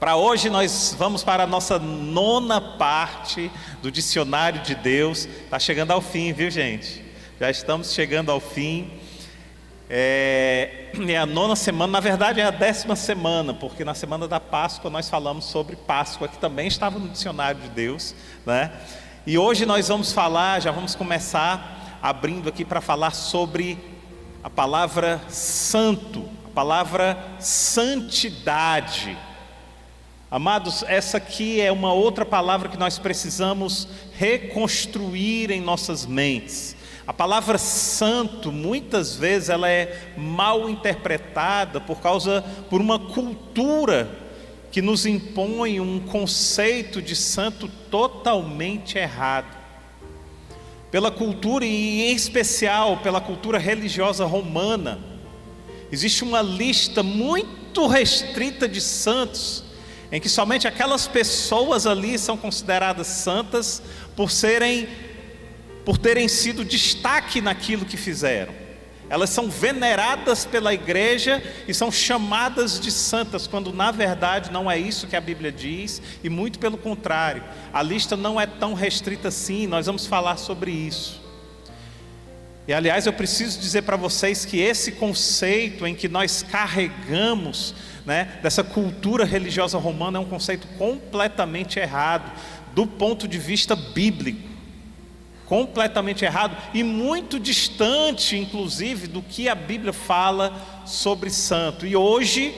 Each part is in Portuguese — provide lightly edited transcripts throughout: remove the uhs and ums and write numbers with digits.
Para hoje nós vamos para a nossa 9ª parte do Dicionário de Deus. Está chegando ao fim, viu, gente? Já estamos chegando ao fim. É a 9ª semana, na verdade é a 10ª semana, porque na semana da Páscoa nós falamos sobre Páscoa, que também estava no Dicionário de Deus, né? E hoje nós vamos falar, já vamos começar abrindo aqui para falar sobre a palavra santo, a palavra santidade. Amados, essa aqui é uma outra palavra que nós precisamos reconstruir em nossas mentes. A palavra santo, muitas vezes, ela é mal interpretada por uma cultura que nos impõe um conceito de santo totalmente errado. Pela cultura, e em especial pela cultura religiosa romana, existe uma lista muito restrita de santos, em que somente aquelas pessoas ali são consideradas santas por terem sido destaque naquilo que fizeram. Elas são veneradas pela igreja e são chamadas de santas, quando na verdade não é isso que a Bíblia diz, e muito pelo contrário, a lista não é tão restrita assim. Nós vamos falar sobre isso. E aliás, eu preciso dizer para vocês que esse conceito em que nós carregamos, dessa cultura religiosa romana, é um conceito completamente errado do ponto de vista bíblico, completamente errado e muito distante, inclusive, do que a Bíblia fala sobre santo. E hoje,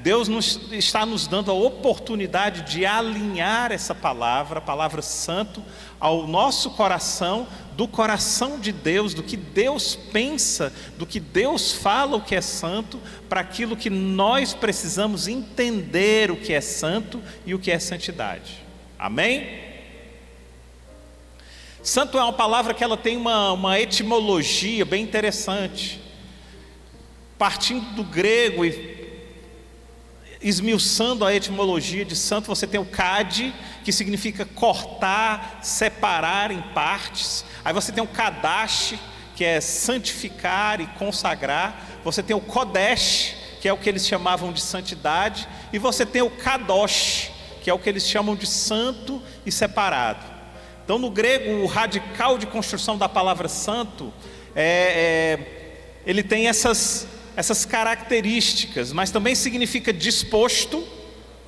Deus está nos dando a oportunidade de alinhar essa palavra, a palavra santo, ao nosso coração, do coração de Deus, do que Deus pensa, do que Deus fala o que é santo, para aquilo que nós precisamos entender o que é santo e o que é santidade. Amém? Santo é uma palavra que ela tem uma etimologia bem interessante. Partindo do grego e esmiuçando a etimologia de santo, você tem o cade, que significa cortar, separar em partes. Aí você tem o kadash, que é santificar e consagrar. Você tem o kodesh, que é o que eles chamavam de santidade. E você tem o kadosh, que é o que eles chamam de santo e separado. Então, no grego, o radical de construção da palavra santo, ele tem essas características, mas também significa disposto,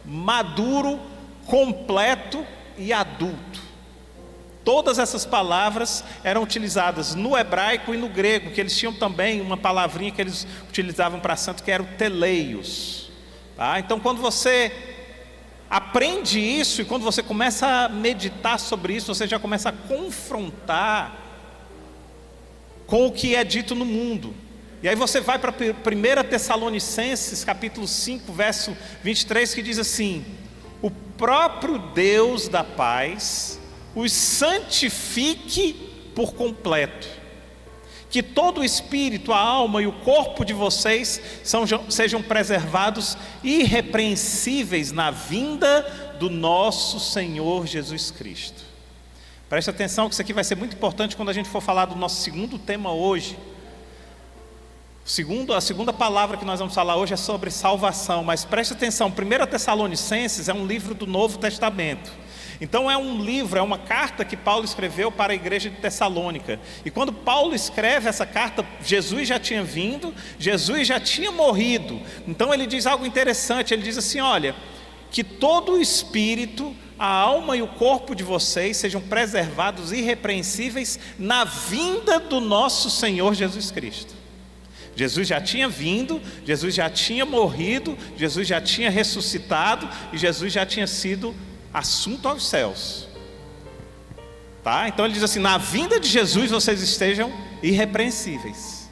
maduro, completo e adulto. Todas essas palavras eram utilizadas no hebraico e no grego, que eles tinham também uma palavrinha que eles utilizavam para santo, que era o teleios. Tá? Então, quando você aprende isso e quando você começa a meditar sobre isso, você já começa a confrontar com o que é dito no mundo. E aí você vai para 1 Tessalonicenses capítulo 5, verso 23, que diz assim: o próprio Deus da paz os santifique por completo, que todo o espírito, a alma e o corpo de vocês sejam preservados irrepreensíveis na vinda do nosso Senhor Jesus Cristo. Preste atenção que isso aqui vai ser muito importante quando a gente for falar do nosso segundo tema hoje. A segunda palavra que nós vamos falar hoje é sobre salvação, mas preste atenção, 1 Tessalonicenses é um livro do Novo Testamento. Então é um livro, é uma carta que Paulo escreveu para a igreja de Tessalônica. E quando Paulo escreve essa carta, Jesus já tinha vindo, Jesus já tinha morrido. Então ele diz algo interessante, ele diz assim: olha, que todo o espírito, a alma e o corpo de vocês sejam preservados irrepreensíveis na vinda do nosso Senhor Jesus Cristo. Jesus já tinha vindo, Jesus já tinha morrido, Jesus já tinha ressuscitado e Jesus já tinha sido assunto aos céus. Tá? Então ele diz assim: na vinda de Jesus vocês estejam irrepreensíveis.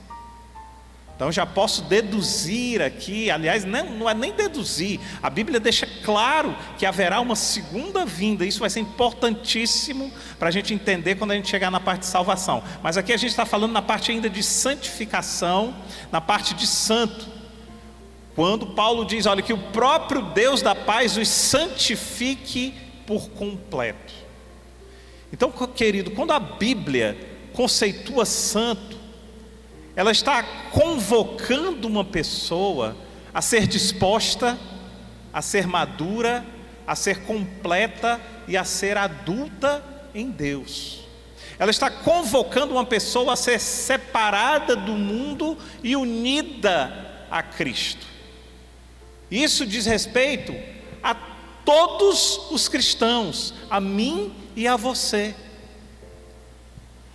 Então já posso deduzir aqui, aliás, não é nem deduzir, a Bíblia deixa claro que haverá uma segunda vinda. Isso vai ser importantíssimo para a gente entender quando a gente chegar na parte de salvação. Mas aqui a gente está falando na parte ainda de santificação, na parte de santo. Quando Paulo diz, olha, que o próprio Deus da paz os santifique por completo. Então, querido, quando a Bíblia conceitua santo, ela está convocando uma pessoa a ser disposta a ser madura, a ser completa e a ser adulta em Deus. Ela está convocando uma pessoa a ser separada do mundo e unida a Cristo. Isso diz respeito a todos os cristãos, a mim e a você.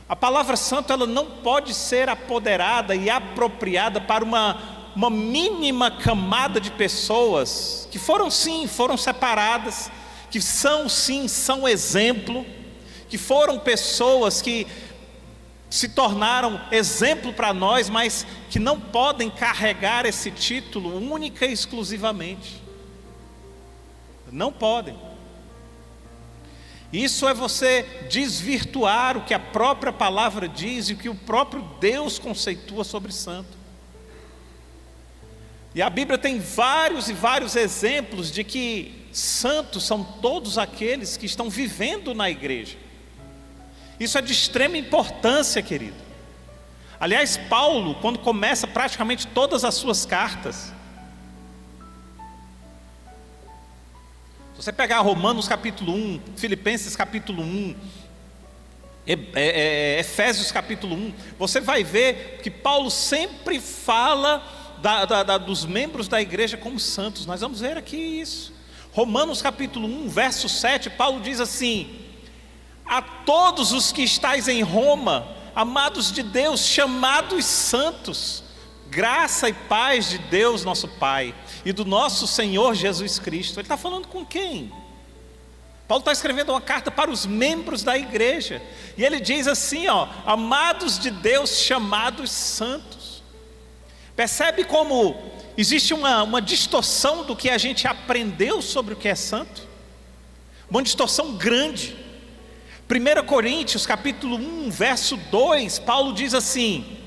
A palavra santo, ela não pode ser apoderada e apropriada para uma mínima camada de pessoas que foram separadas, que são exemplo, que foram pessoas que se tornaram exemplo para nós, mas que não podem carregar esse título única e exclusivamente. Não podem. Isso é você desvirtuar o que a própria palavra diz e o que o próprio Deus conceitua sobre santo. E a Bíblia tem vários e vários exemplos de que santos são todos aqueles que estão vivendo na igreja. Isso é de extrema importância, querido. Aliás, Paulo, quando começa praticamente todas as suas cartas, se você pegar Romanos capítulo 1, Filipenses capítulo 1, Efésios capítulo 1, você vai ver que Paulo sempre fala dos membros da igreja como santos. Nós vamos ver aqui isso. Romanos capítulo 1, verso 7, Paulo diz assim: a todos os que estáis em Roma, amados de Deus, chamados santos, graça e paz de Deus nosso Pai e do nosso Senhor Jesus Cristo. Ele está falando com quem? Paulo está escrevendo uma carta para os membros da igreja, e ele diz assim, amados de Deus, chamados santos. Percebe como existe uma distorção do que a gente aprendeu sobre o que é santo? Uma distorção grande. 1 Coríntios capítulo 1, verso 2, Paulo diz assim: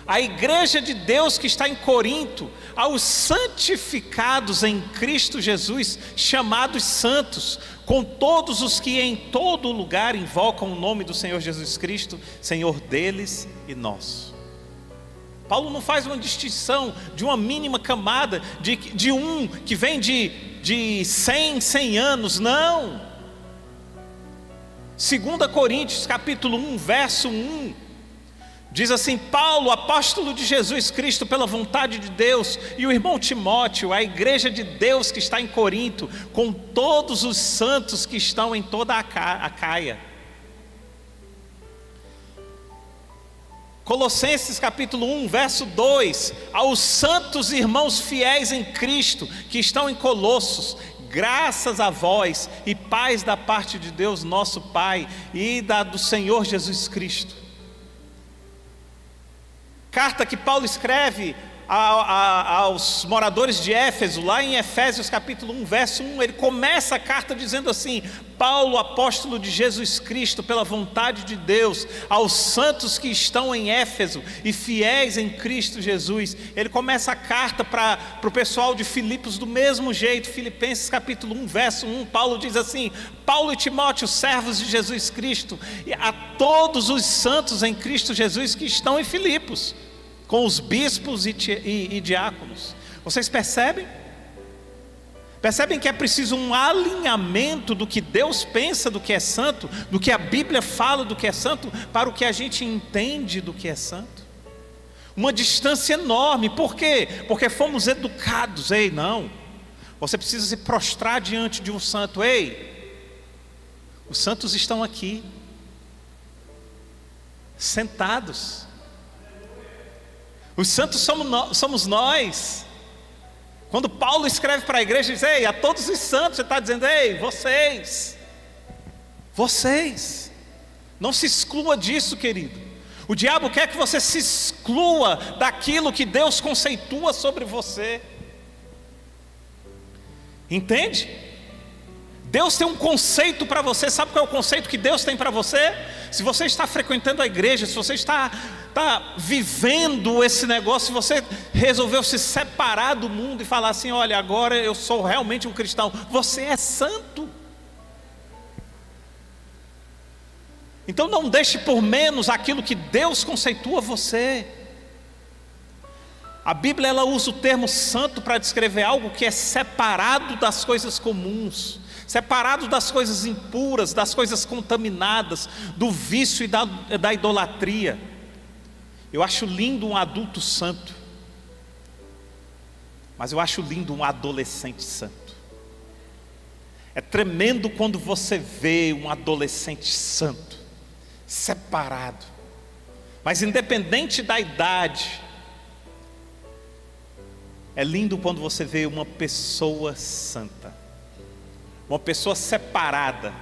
a igreja de Deus que está em Corinto, aos santificados em Cristo Jesus, chamados santos, com todos os que em todo lugar invocam o nome do Senhor Jesus Cristo, Senhor deles e nosso. Paulo não faz uma distinção de uma mínima camada, de um que vem de 100 anos, não. 2 Coríntios capítulo 1, verso 1, diz assim: Paulo, apóstolo de Jesus Cristo pela vontade de Deus, e o irmão Timóteo, a igreja de Deus que está em Corinto, com todos os santos que estão em toda a Acaia. Colossenses capítulo 1, verso 2, aos santos irmãos fiéis em Cristo, que estão em Colossos, graças a vós e paz da parte de Deus nosso Pai e do Senhor Jesus Cristo. Carta que Paulo escreve aos moradores de Éfeso, lá em Efésios capítulo 1, verso 1, ele começa a carta dizendo assim: Paulo, apóstolo de Jesus Cristo, pela vontade de Deus, aos santos que estão em Éfeso e fiéis em Cristo Jesus. Ele começa a carta para o pessoal de Filipos do mesmo jeito. Filipenses capítulo 1, verso 1, Paulo diz assim: Paulo e Timóteo, servos de Jesus Cristo, e a todos os santos em Cristo Jesus que estão em Filipos, com os bispos e diáconos. Vocês percebem? Percebem que é preciso um alinhamento do que Deus pensa do que é santo, do que a Bíblia fala do que é santo, para o que a gente entende do que é santo? Uma distância enorme. Por quê? Porque fomos educados. Ei, não, você precisa se prostrar diante de um santo. Ei, os santos estão aqui, sentados. Os santos somos nós. Quando Paulo escreve para a igreja, ele diz: ei, a todos os santos, ele está dizendo: ei, vocês, não se exclua disso, querido. O diabo quer que você se exclua daquilo que Deus conceitua sobre você. Entende? Deus tem um conceito para você. Sabe qual é o conceito que Deus tem para você? Se você está frequentando a igreja, se você está vivendo esse negócio, se você resolveu se separar do mundo e falar assim: olha, agora eu sou realmente um cristão, você é santo. Então não deixe por menos aquilo que Deus conceitua você. A Bíblia ela usa o termo santo para descrever algo que é separado das coisas comuns, separado das coisas impuras, das coisas contaminadas, do vício e da idolatria. Eu acho lindo um adulto santo, mas eu acho lindo um adolescente santo. É tremendo quando você vê um adolescente santo, separado, mas independente da idade. É lindo quando você vê uma pessoa santa, uma pessoa separada,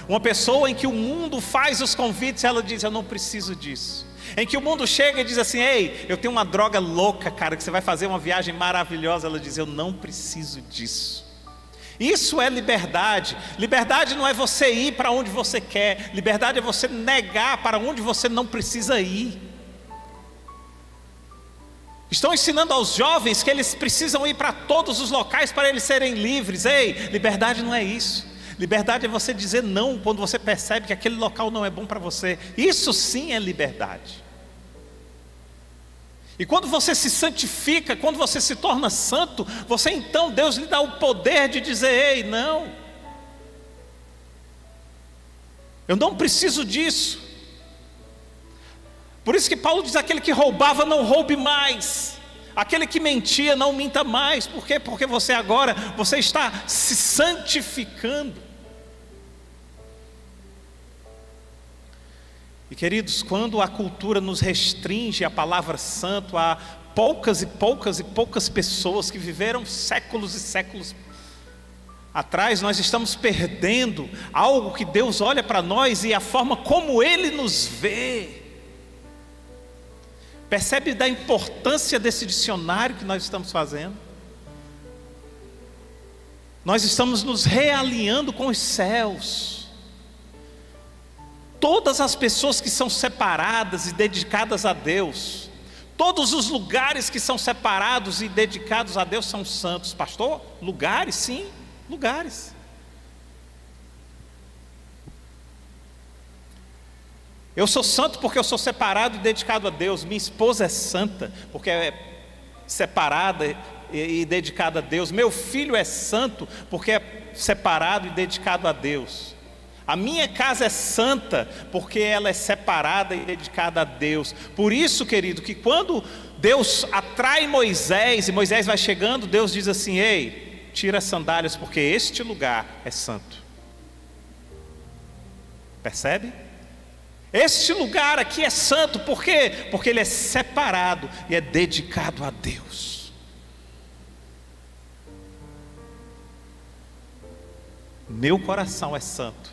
uma pessoa em que o mundo faz os convites e ela diz: eu não preciso disso. Em que o mundo chega e diz assim: ei, eu tenho uma droga louca, cara, que você vai fazer uma viagem maravilhosa. Ela diz: eu não preciso disso. Isso é liberdade. Liberdade não é você ir para onde você quer, liberdade é você negar para onde você não precisa ir. Estão ensinando aos jovens que eles precisam ir para todos os locais para eles serem livres. Ei, liberdade não é isso. Liberdade é você dizer não quando você percebe que aquele local não é bom para você. Isso sim é liberdade. E quando você se santifica, quando você se torna santo, você então, Deus lhe dá o poder de dizer: ei, não, eu não preciso disso. Por isso que Paulo diz: aquele que roubava, não roube mais. Aquele que mentia, não minta mais. Por quê? Porque você agora, você está se santificando. E queridos, quando a cultura nos restringe a palavra santo a poucas e poucas e poucas pessoas que viveram séculos e séculos atrás, nós estamos perdendo algo que Deus olha para nós e a forma como Ele nos vê. Percebe da importância desse dicionário que nós estamos fazendo? Nós estamos nos realinhando com os céus. Todas as pessoas que são separadas e dedicadas a Deus, todos os lugares que são separados e dedicados a Deus são santos. Pastor, lugares? Sim, lugares. Eu sou santo porque eu sou separado e dedicado a Deus. Minha esposa é santa porque é separada e dedicada a Deus. Meu filho é santo porque é separado e dedicado a Deus. A minha casa é santa porque ela é separada e dedicada a Deus. Por isso, querido, que quando Deus atrai Moisés e Moisés vai chegando, Deus diz assim: ei, tira as sandálias porque este lugar é santo. Percebe? Este lugar aqui é santo, por quê? Porque ele é separado e é dedicado a Deus. Meu coração é santo,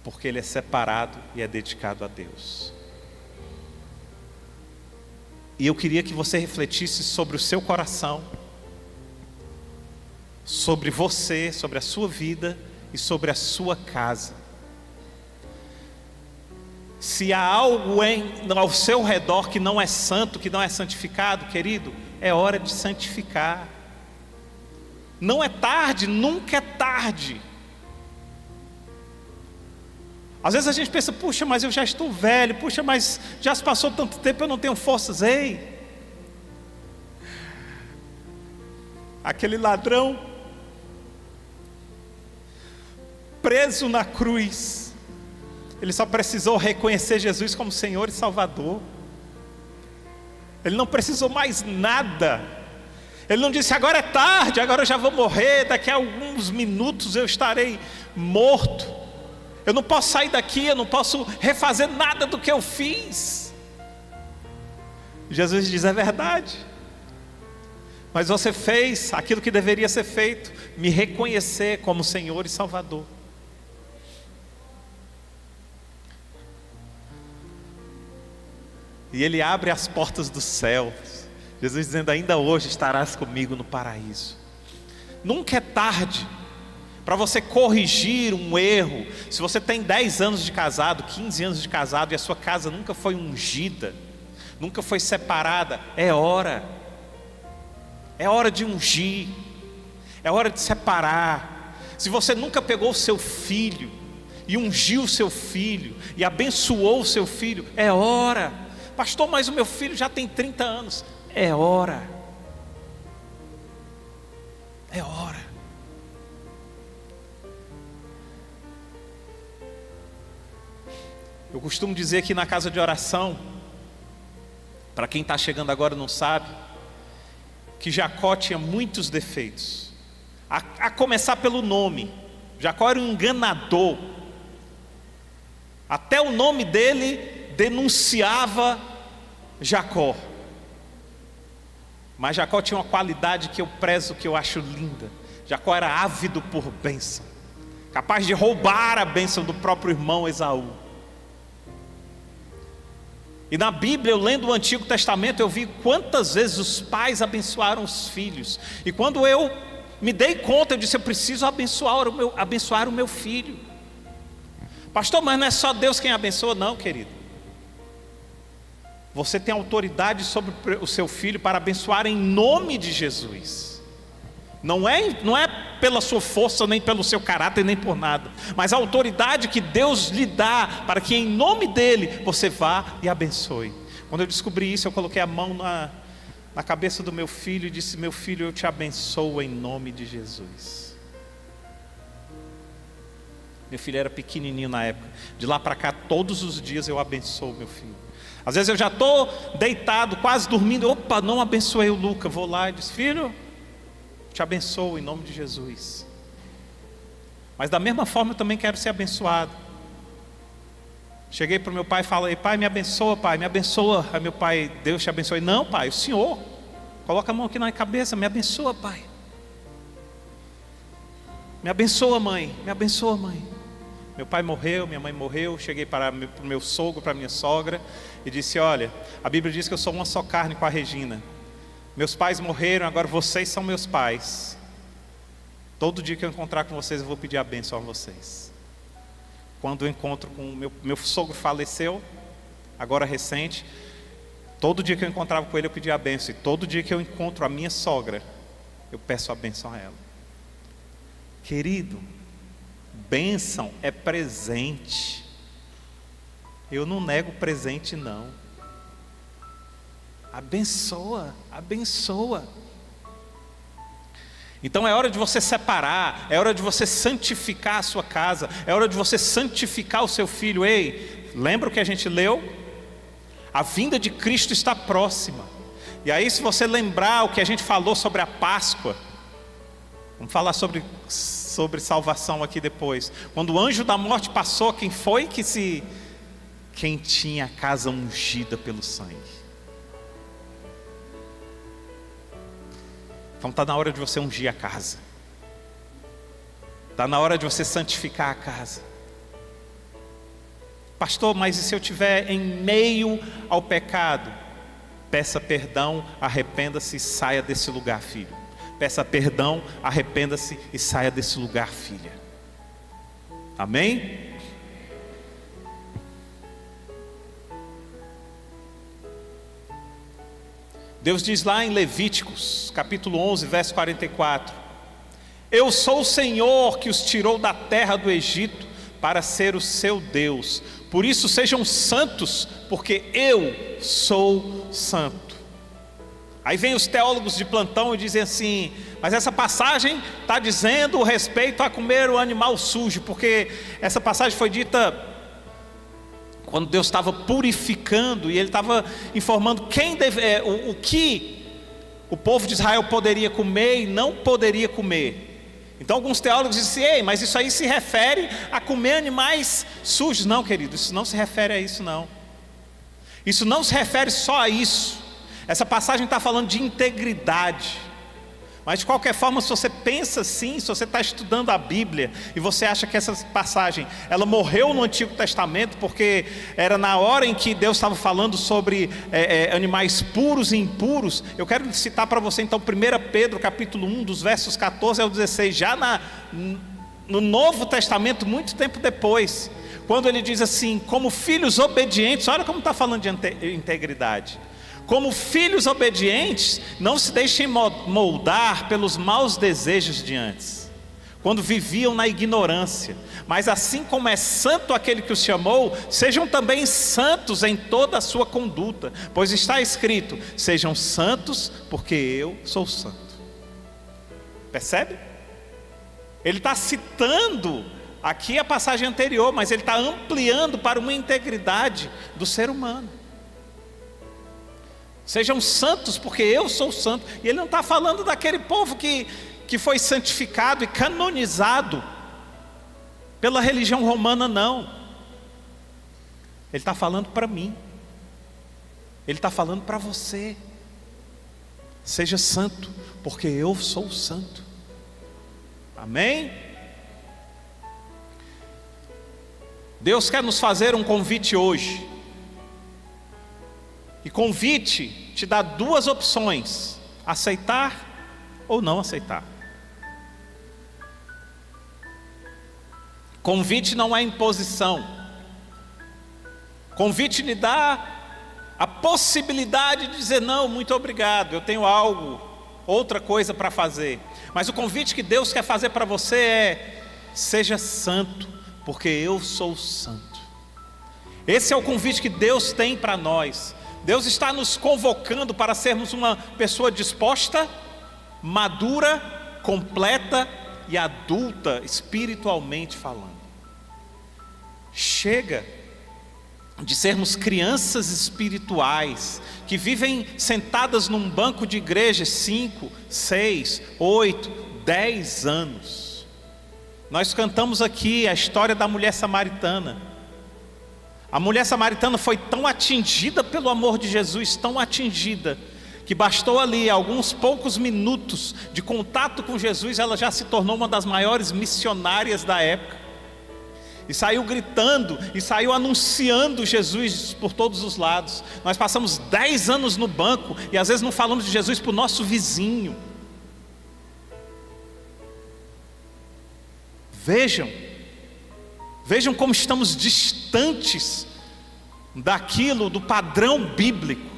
porque ele é separado e é dedicado a Deus. E eu queria que você refletisse sobre o seu coração, sobre você, sobre a sua vida e sobre a sua casa. Se há algo ao seu redor que não é santo, que não é santificado, querido, é hora de santificar. Não é tarde, nunca é tarde. Às vezes a gente pensa: puxa, mas eu já estou velho, puxa, mas já se passou tanto tempo, eu não tenho forças. Ei, aquele ladrão preso na cruz, ele só precisou reconhecer Jesus como Senhor e Salvador. Ele não precisou mais nada. Ele não disse: agora é tarde, agora eu já vou morrer, daqui a alguns minutos eu estarei morto. Eu não posso sair daqui, eu não posso refazer nada do que eu fiz. Jesus diz: é verdade, mas você fez aquilo que deveria ser feito, me reconhecer como Senhor e Salvador. E Ele abre as portas do céu. Jesus dizendo: ainda hoje estarás comigo no paraíso. Nunca é tarde para você corrigir um erro. Se você tem 10 anos de casado, 15 anos de casado, e a sua casa nunca foi ungida, nunca foi separada, é hora de ungir, é hora de separar. Se você nunca pegou o seu filho e ungiu o seu filho e abençoou o seu filho, é hora. Pastor, mas o meu filho já tem 30 anos. é hora. É hora. Eu costumo dizer que na casa de oração, para quem está chegando agora e não sabe, que Jacó tinha muitos defeitos, a começar pelo nome. Jacó era um enganador, até o nome dele denunciava Jacó. Mas Jacó tinha uma qualidade que eu prezo, que eu acho linda. Jacó era ávido por bênção, capaz de roubar a bênção do próprio irmão Esaú. E na Bíblia, eu lendo o Antigo Testamento, eu vi quantas vezes os pais abençoaram os filhos. E quando eu me dei conta, eu disse: eu preciso abençoar o meu filho. Pastor, mas não é só Deus quem abençoa? Não, querido. Você tem autoridade sobre o seu filho para abençoar em nome de Jesus. Não é pela sua força, nem pelo seu caráter, nem por nada, mas a autoridade que Deus lhe dá para que em nome dele você vá e abençoe. Quando eu descobri isso, eu coloquei a mão na cabeça do meu filho e disse: meu filho, eu te abençoo em nome de Jesus. Meu filho era pequenininho na época. De lá para cá, todos os dias eu abençoo meu filho. Às vezes eu já estou deitado, quase dormindo. Opa, não abençoei o Luca. Vou lá e diz: filho, te abençoo em nome de Jesus. Mas da mesma forma eu também quero ser abençoado. Cheguei para o meu pai e falei: pai, me abençoa, pai, me abençoa. Aí meu pai: Deus te abençoe. Não, pai, o Senhor. Coloca a mão aqui na cabeça: me abençoa, pai. Me abençoa, mãe, me abençoa, mãe. Meu pai morreu, minha mãe morreu. Cheguei para o meu sogro, para a minha sogra, e disse: olha, a Bíblia diz que eu sou uma só carne com a Regina. Meus pais morreram, agora vocês são meus pais. Todo dia que eu encontrar com vocês, eu vou pedir a bênção a vocês. Quando eu encontro com meu sogro faleceu, agora recente, todo dia que eu encontrava com ele, eu pedia a bênção. E todo dia que eu encontro a minha sogra, eu peço a bênção a ela. Querido, bênção é presente. Eu não nego presente, não. Abençoa, abençoa. Então é hora de você separar, é hora de você santificar a sua casa, é hora de você santificar o seu filho. Ei, lembra o que a gente leu? A vinda de Cristo está próxima. E aí, se você lembrar o que a gente falou sobre a Páscoa, vamos falar sobre salvação aqui depois. Quando o anjo da morte passou, quem foi quem tinha a casa ungida pelo sangue? Então está na hora de você ungir a casa. Está na hora de você santificar a casa. Pastor, mas e se eu estiver em meio ao pecado? Peça perdão, arrependa-se e saia desse lugar, filho. Peça perdão, arrependa-se e saia desse lugar, filha. Amém? Deus diz lá em Levíticos, capítulo 11, verso 44: eu sou o Senhor que os tirou da terra do Egito para ser o seu Deus. Por isso sejam santos, porque eu sou santo. Aí vem os teólogos de plantão e dizem assim: mas essa passagem está dizendo respeito a comer o animal sujo, porque essa passagem foi dita quando Deus estava purificando, e Ele estava informando o que o povo de Israel poderia comer e não poderia comer. Então alguns teólogos dizem: ei, mas isso aí se refere a comer animais sujos. Não, querido, isso não se refere a isso, não. Isso não se refere só a isso. Essa passagem está falando de integridade. Mas de qualquer forma, se você pensa assim, se você está estudando a Bíblia e você acha que essa passagem ela morreu no Antigo Testamento porque era na hora em que Deus estava falando sobre animais puros e impuros, eu quero citar para você então 1 Pedro capítulo 1, dos versos 14 ao 16, já no Novo Testamento, muito tempo depois, quando ele diz assim: como filhos obedientes. Olha como está falando de integridade. Como filhos obedientes, não se deixem moldar pelos maus desejos de antes. quando viviam na ignorância. Mas assim como é santo aquele que os chamou, sejam também santos em toda a sua conduta, pois está escrito: sejam santos, porque eu sou santo. Percebe? Ele está citando aqui a passagem anterior, mas ele está ampliando para uma integridade do ser humano. Sejam santos, porque eu sou santo. E ele não está falando daquele povo que foi santificado e canonizado pela religião romana, não. Ele está falando para mim. Ele está falando para você. Seja santo, porque eu sou santo. Amém? Deus quer nos fazer um convite hoje. E convite te dá duas opções: aceitar ou não aceitar. Convite não é imposição. Convite lhe dá a possibilidade de dizer: não, muito obrigado, eu tenho outra coisa para fazer. Mas o convite que Deus quer fazer para você é: seja santo, porque eu sou santo. Esse é o convite que Deus tem para nós. Deus está nos convocando para sermos uma pessoa disposta, madura, completa e adulta espiritualmente falando. Chega de sermos crianças espirituais que vivem sentadas num banco de igreja 5, 6, 8, 10 anos. Nós cantamos aqui a história da mulher samaritana. A mulher samaritana foi tão atingida pelo amor de Jesus, tão atingida, que bastou ali alguns poucos minutos de contato com Jesus, ela já se tornou uma das maiores missionárias da época. E saiu gritando, e saiu anunciando Jesus por todos os lados. Nós passamos 10 anos no banco, e às vezes não falamos de Jesus para o nosso vizinho. Vejam como estamos distantes daquilo, do padrão bíblico.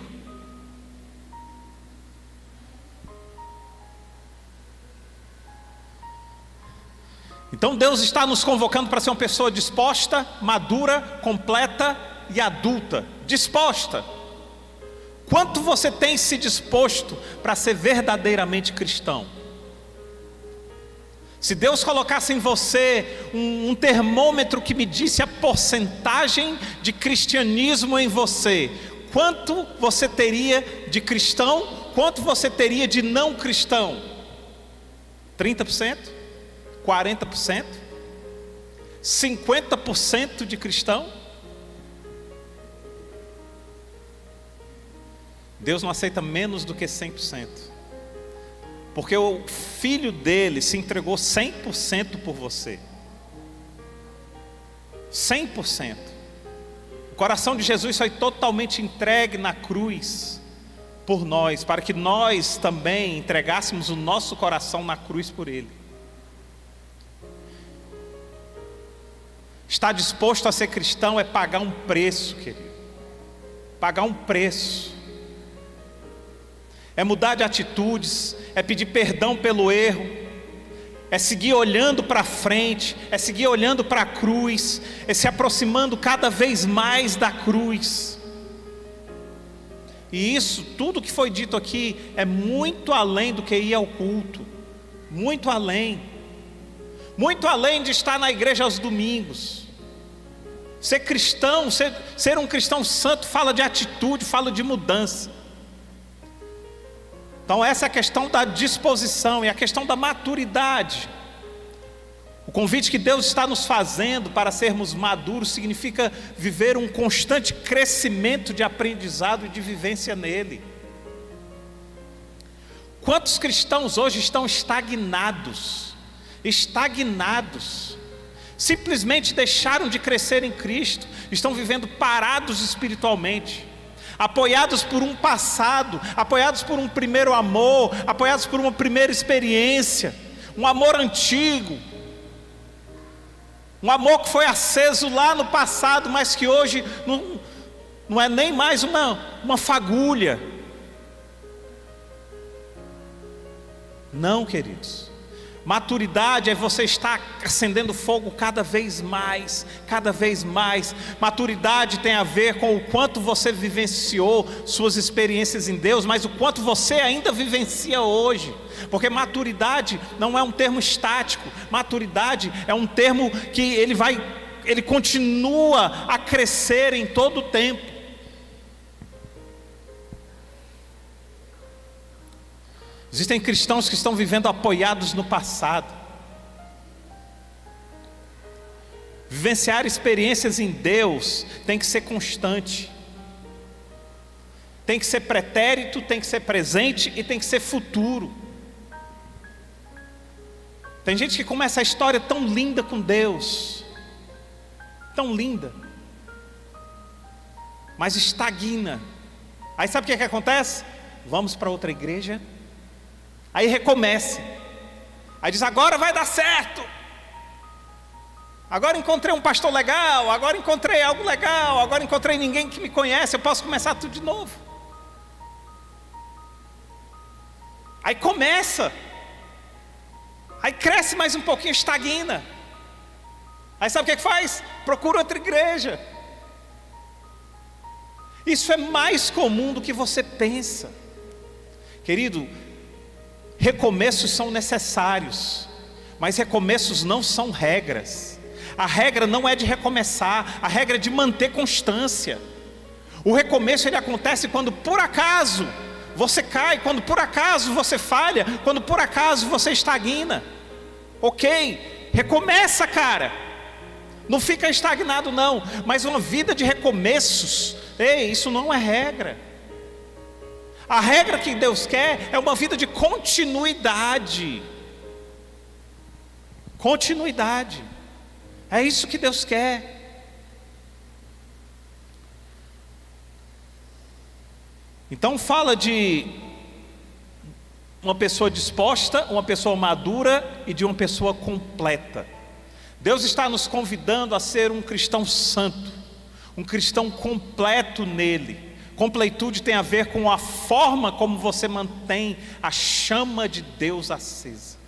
Então Deus está nos convocando para ser uma pessoa disposta, madura, completa e adulta. Disposta. Quanto você tem se disposto para ser verdadeiramente cristão? Se Deus colocasse em você um termômetro que medisse a porcentagem de cristianismo em você, quanto você teria de cristão, quanto você teria de não cristão? 30%? 40%? 50% de cristão? Deus não aceita menos do que 100%. Porque o Filho dele se entregou 100% por você. 100%. O coração de Jesus foi totalmente entregue na cruz por nós, para que nós também entregássemos o nosso coração na cruz por ele. Estar disposto a ser cristão é pagar um preço, querido. Pagar um preço. É mudar de atitudes, é pedir perdão pelo erro, é seguir olhando para frente, é seguir olhando para a cruz, é se aproximando cada vez mais da cruz. E isso, tudo que foi dito aqui, é muito além do que ir ao culto, muito além de estar na igreja aos domingos. Ser cristão, ser um cristão santo, fala de atitude, fala de mudança. Então essa é a questão da disposição e a questão da maturidade. O convite que Deus está nos fazendo para sermos maduros significa viver um constante crescimento de aprendizado e de vivência nele. Quantos cristãos hoje estão estagnados? Simplesmente deixaram de crescer em Cristo, estão vivendo parados espiritualmente, apoiados por um passado, apoiados por um primeiro amor, apoiados por uma primeira experiência, um amor antigo, um amor que foi aceso lá no passado, mas que hoje não é nem mais uma fagulha. Não, queridos, Maturidade é você estar acendendo fogo cada vez mais, cada vez mais. Maturidade tem a ver com o quanto você vivenciou suas experiências em Deus, mas o quanto você ainda vivencia hoje. Porque maturidade não é um termo estático. Maturidade é um termo que ele continua a crescer em todo o tempo. Existem cristãos que estão vivendo apoiados no passado. Vivenciar experiências em Deus tem que ser constante. Tem que ser pretérito, tem que ser presente e tem que ser futuro. Tem gente que começa a história tão linda com Deus, tão linda, mas estagna. Aí sabe o que acontece? Vamos para outra igreja. Aí recomeça. Aí diz, agora vai dar certo. Agora encontrei um pastor legal, agora encontrei algo legal, agora encontrei ninguém que me conhece, eu posso começar tudo de novo. Aí começa. Aí cresce mais um pouquinho, estagna. Aí sabe o que faz? Procura outra igreja. Isso é mais comum do que você pensa. Querido, recomeços são necessários, mas recomeços não são regras. A regra não é de recomeçar, a regra é de manter constância. O recomeço ele acontece quando por acaso você cai, quando por acaso você falha, quando por acaso você estagna. Ok, recomeça, cara. Não fica estagnado não, mas uma vida de recomeços, isso não é regra. A regra que Deus quer é uma vida de continuidade. Continuidade. É isso que Deus quer. Então fala de uma pessoa disposta, uma pessoa madura e de uma pessoa completa. Deus está nos convidando a ser um cristão santo, um cristão completo nele. Completude tem a ver com a forma como você mantém a chama de Deus acesa.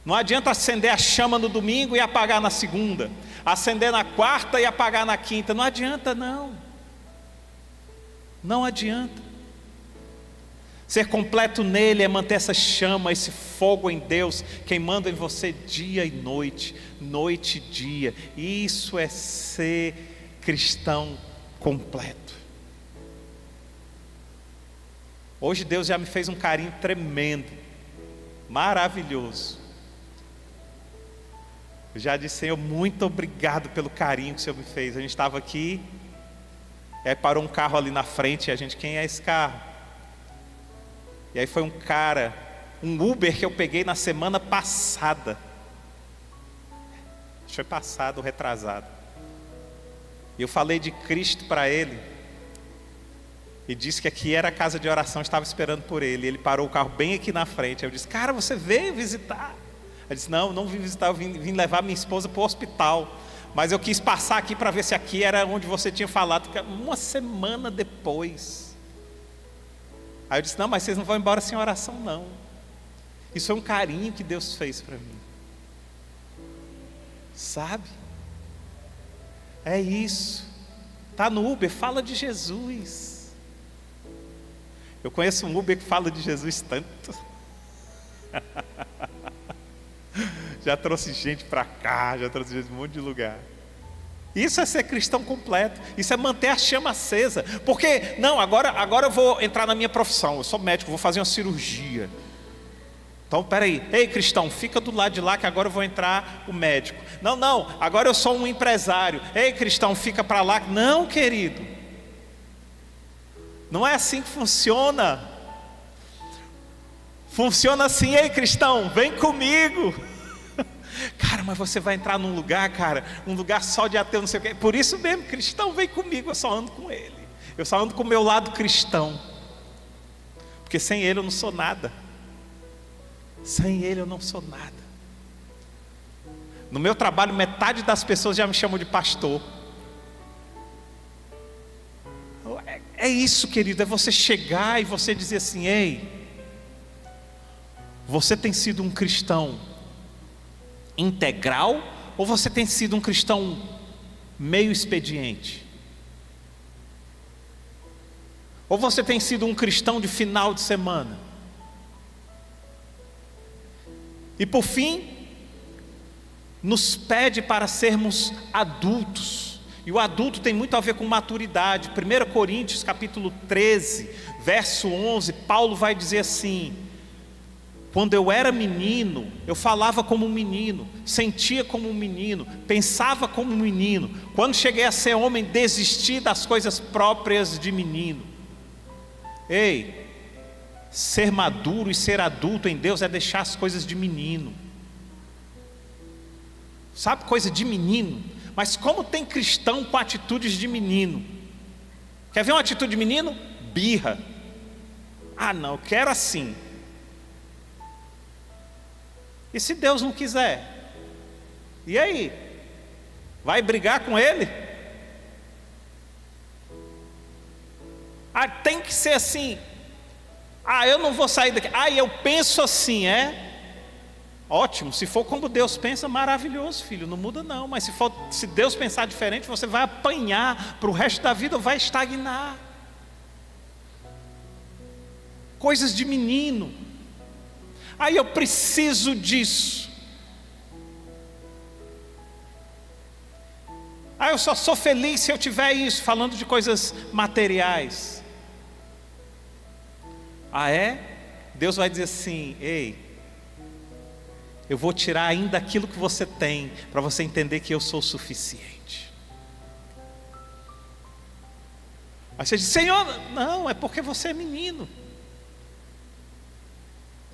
Não adianta acender a chama no domingo e apagar na segunda, acender na quarta e apagar na quinta. Não adianta não. Não adianta. Ser completo nele é manter essa chama, esse fogo em Deus, queimando em você dia e noite, noite e dia. Isso é ser cristão completo. Hoje Deus já me fez um carinho tremendo, maravilhoso. Eu já disse, Senhor, muito obrigado pelo carinho que o Senhor me fez. A gente estava aqui, parou um carro ali na frente, e a gente, quem é esse carro? E aí foi um cara, um Uber que eu peguei na semana passada. Foi passado, retrasado. E eu falei de Cristo para ele. E disse que aqui era a casa de oração, estava esperando por ele. E ele parou o carro bem aqui na frente. Eu disse, cara, você veio visitar? Ele disse, não vim visitar, eu vim levar minha esposa para o hospital. Mas eu quis passar aqui para ver se aqui era onde você tinha falado. Uma semana depois. Aí eu disse, não, mas vocês não vão embora sem oração não. Isso é um carinho que Deus fez para mim. Sabe? É isso. Está no Uber, fala de Jesus. Eu conheço um Uber que fala de Jesus tanto. Já trouxe gente para cá, já trouxe gente de um monte de lugar. Isso é ser cristão completo. Isso é manter a chama acesa. Porque, não, agora eu vou entrar na minha profissão. Eu sou médico, vou fazer uma cirurgia. Então, peraí, ei cristão, fica do lado de lá que agora eu vou entrar o médico. Não, agora eu sou um empresário. Ei cristão, fica para lá. Não, querido. Não é assim que funciona. Funciona assim, ei cristão, vem comigo. Cara, mas você vai entrar num lugar, cara, um lugar só de ateu, não sei o quê. Por isso mesmo, cristão, vem comigo, eu só ando com ele. Eu só ando com o meu lado cristão. Porque sem ele eu não sou nada. Sem ele eu não sou nada. No meu trabalho, metade das pessoas já me chamam de pastor. É isso, querido, é você chegar e você dizer assim, ei, Você tem sido um cristão integral ou você tem sido um cristão meio expediente? Ou você tem sido um cristão de final de semana? E por fim, nos pede para sermos adultos. E o adulto tem muito a ver com maturidade. 1 Coríntios capítulo 13, verso 11, Paulo vai dizer assim: quando eu era menino, eu falava como um menino, sentia como um menino, pensava como um menino. Quando cheguei a ser homem, desisti das coisas próprias de menino. Ei, ser maduro e ser adulto em Deus é deixar as coisas de menino. Sabe, coisa de menino? Mas como tem cristão com atitudes de menino? Quer ver uma atitude de menino? Birra. Ah não, eu quero assim. E se Deus não quiser? E aí? Vai brigar com ele? Ah, tem que ser assim. Ah, eu não vou sair daqui. Ah, eu penso assim, é? Ótimo, se for como Deus pensa, maravilhoso, filho, não muda não. Mas se Deus pensar diferente, você vai apanhar para o resto da vida ou vai estagnar. Coisas de menino. Aí eu preciso disso. Ah, eu só sou feliz se eu tiver isso, falando de coisas materiais. Ah é? Deus vai dizer assim: ei, eu vou tirar ainda aquilo que você tem, para você entender que eu sou o suficiente. Aí você diz: Senhor, não, é porque você é menino.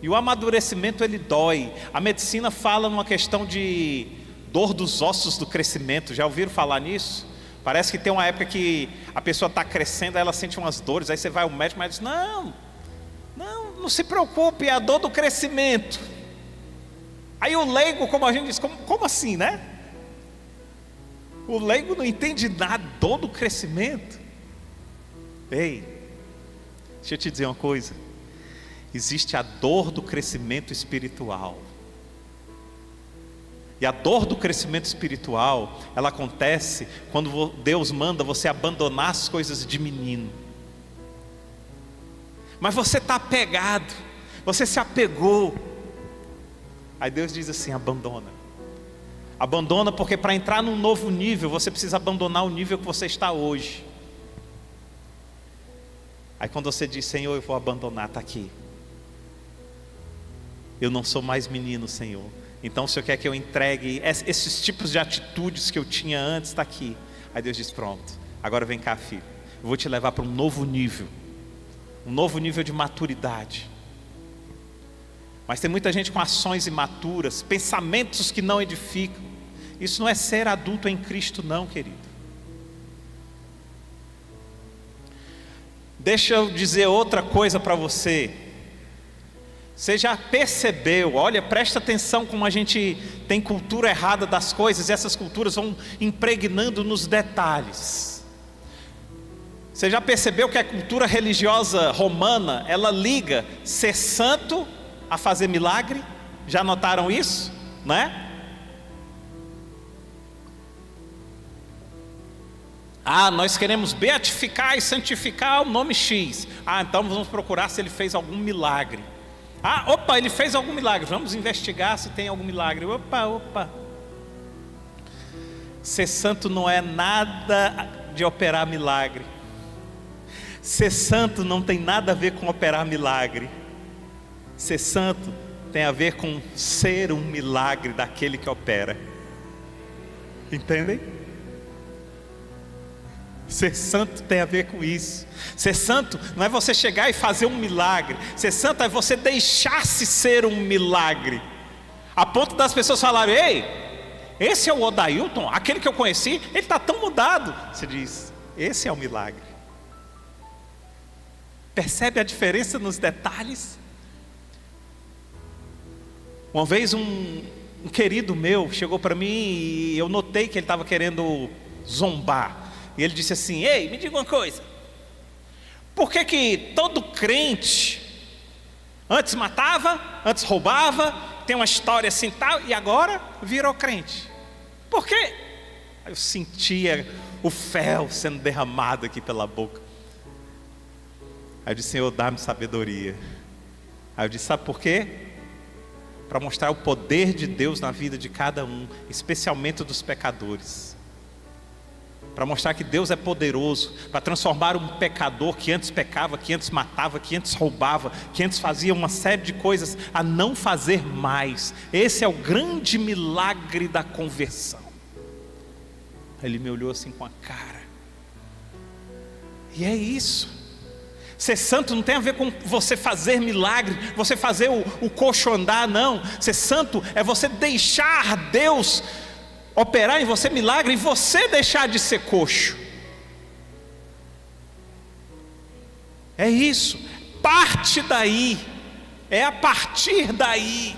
E o amadurecimento ele dói. A medicina fala numa questão de dor dos ossos do crescimento. Já ouviram falar nisso? Parece que tem uma época que a pessoa está crescendo, aí ela sente umas dores, aí você vai ao médico, mas diz: não se preocupe, é a dor do crescimento. Aí o leigo, como a gente diz, como assim, né? O leigo não entende nada, dor do crescimento. Ei, deixa eu te dizer uma coisa. Existe a dor do crescimento espiritual. E a dor do crescimento espiritual, ela acontece quando Deus manda você abandonar as coisas de menino. Mas você está apegado, você se apegou. Aí Deus diz assim: abandona. Abandona, porque para entrar num novo nível, você precisa abandonar o nível que você está hoje. Aí quando você diz: Senhor, eu vou abandonar, está aqui. Eu não sou mais menino, Senhor. Então o Senhor quer que eu entregue esses tipos de atitudes que eu tinha antes, está aqui. Aí Deus diz: pronto, agora vem cá, filho, eu vou te levar para um novo nível. Um novo nível de maturidade. Mas tem muita gente com ações imaturas, pensamentos que não edificam. Isso não é ser adulto em Cristo não, querido. Deixa eu dizer outra coisa para você. Você já percebeu, olha, presta atenção como a gente tem cultura errada das coisas, e essas culturas vão impregnando nos detalhes. Você já percebeu que a cultura religiosa romana, ela liga ser santo a fazer milagre? Já notaram isso? Né? Ah, nós queremos beatificar e santificar o nome X. Ah, então vamos procurar se ele fez algum milagre. Ah, opa, ele fez algum milagre, vamos investigar se tem algum milagre. Opa. Ser santo não é nada de operar milagre. Ser santo não tem nada a ver com operar milagre. Ser santo tem a ver com ser um milagre daquele que opera. Entendem? Ser santo tem a ver com isso. Ser santo não é você chegar e fazer um milagre. Ser santo é você deixar-se ser um milagre, a ponto das pessoas falarem: ei, esse é o Odailton, aquele que eu conheci, ele está tão mudado. Você diz: esse é o milagre. Percebe a diferença nos detalhes? Uma vez um querido meu chegou para mim e eu notei que ele estava querendo zombar. E ele disse assim: ei, me diga uma coisa, por que todo crente Antes matava, antes roubava, tem uma história assim tal, e agora virou crente. Por quê? Eu sentia o fel sendo derramado aqui pela boca. Aí eu disse: Senhor, dá-me sabedoria. Aí eu disse: sabe por quê? Para mostrar o poder de Deus na vida de cada um, especialmente dos pecadores. Para mostrar que Deus é poderoso para transformar um pecador que antes pecava, que antes matava, que antes roubava, que antes fazia uma série de coisas, a não fazer mais. Esse é o grande milagre da conversão. Ele me olhou assim com a cara. E é isso. Ser santo não tem a ver com você fazer milagre, você fazer o coxo andar, não. Ser santo é você deixar Deus operar em você milagre e você deixar de ser coxo. É isso. Parte daí. É a partir daí.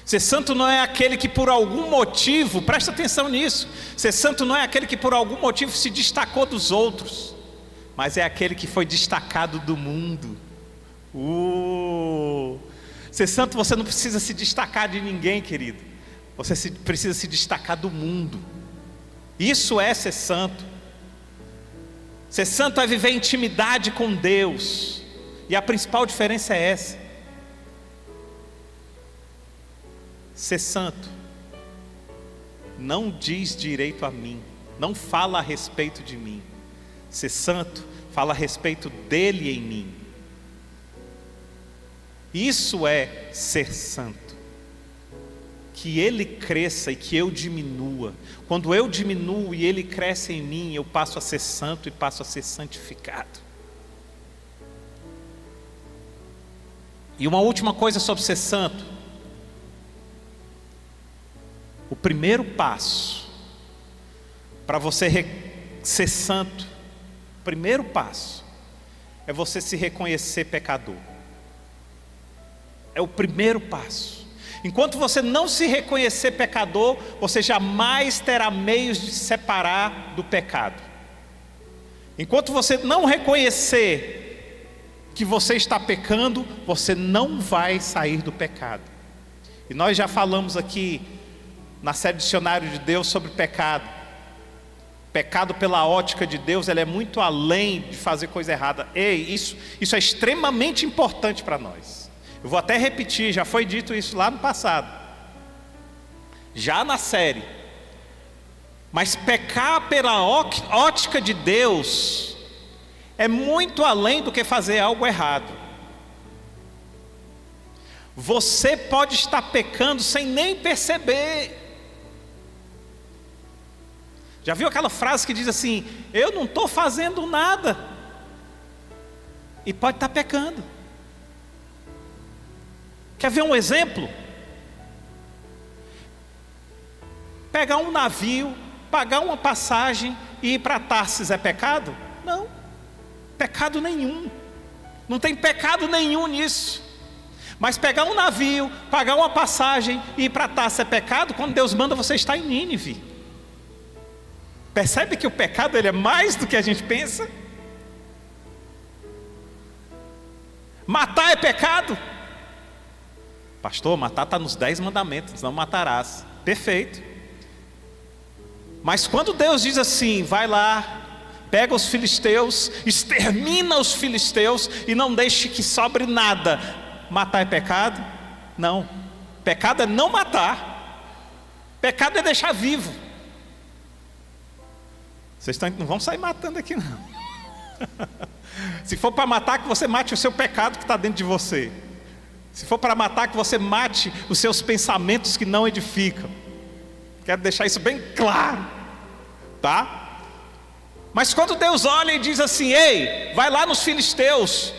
Ser santo não é aquele que por algum motivo, presta atenção nisso, ser santo não é aquele que por algum motivo se destacou dos outros, mas é aquele que foi destacado do mundo. Ser santo, você não precisa se destacar de ninguém, querido. Você precisa se destacar do mundo. Isso é ser santo. Ser santo é viver intimidade com Deus. E a principal diferença é essa. Ser santo não diz direito a mim, não fala a respeito de mim. Ser santo fala a respeito dele em mim. Isso é ser santo. Que ele cresça e que eu diminua. Quando eu diminuo e ele cresce em mim, eu passo a ser santo e passo a ser santificado. E uma última coisa sobre ser santo. O primeiro passo para você ser santo, o primeiro passo é você se reconhecer pecador. É o primeiro passo. Enquanto você não se reconhecer pecador, você jamais terá meios de se separar do pecado. Enquanto você não reconhecer que você está pecando, você não vai sair do pecado. E nós já falamos aqui na série Dicionário de Deus sobre pecado. Pecado pela ótica de Deus, ele é muito além de fazer coisa errada. Isso é extremamente importante para nós. Eu vou até repetir, já foi dito isso lá no passado, já na série. Mas pecar pela ótica de Deus é muito além do que fazer algo errado. Você pode estar pecando sem nem perceber. Já viu aquela frase que diz assim: eu não estou fazendo nada, e pode estar pecando. Quer ver um exemplo? Pegar um navio, pagar uma passagem e ir para Tarsis é pecado? Não, pecado nenhum. Não tem pecado nenhum nisso. Mas pegar um navio, pagar uma passagem e ir para Tarsis é pecado quando Deus manda você estar em Nínive. Percebe que o pecado ele é mais do que a gente pensa? Matar é pecado? Pastor, matar está nos 10 mandamentos, não matarás. Perfeito. Mas quando Deus diz assim: vai lá, pega os filisteus, extermina os filisteus e não deixe que sobre nada, matar é pecado? Não. Pecado é não matar. Pecado é deixar vivo. Vocês não vão sair matando aqui não. Se for para matar, que você mate o seu pecado que está dentro de você. Se for para matar, que você mate os seus pensamentos que não edificam. Quero deixar isso bem claro, tá? Mas quando Deus olha e diz assim: ei, vai lá nos filisteus,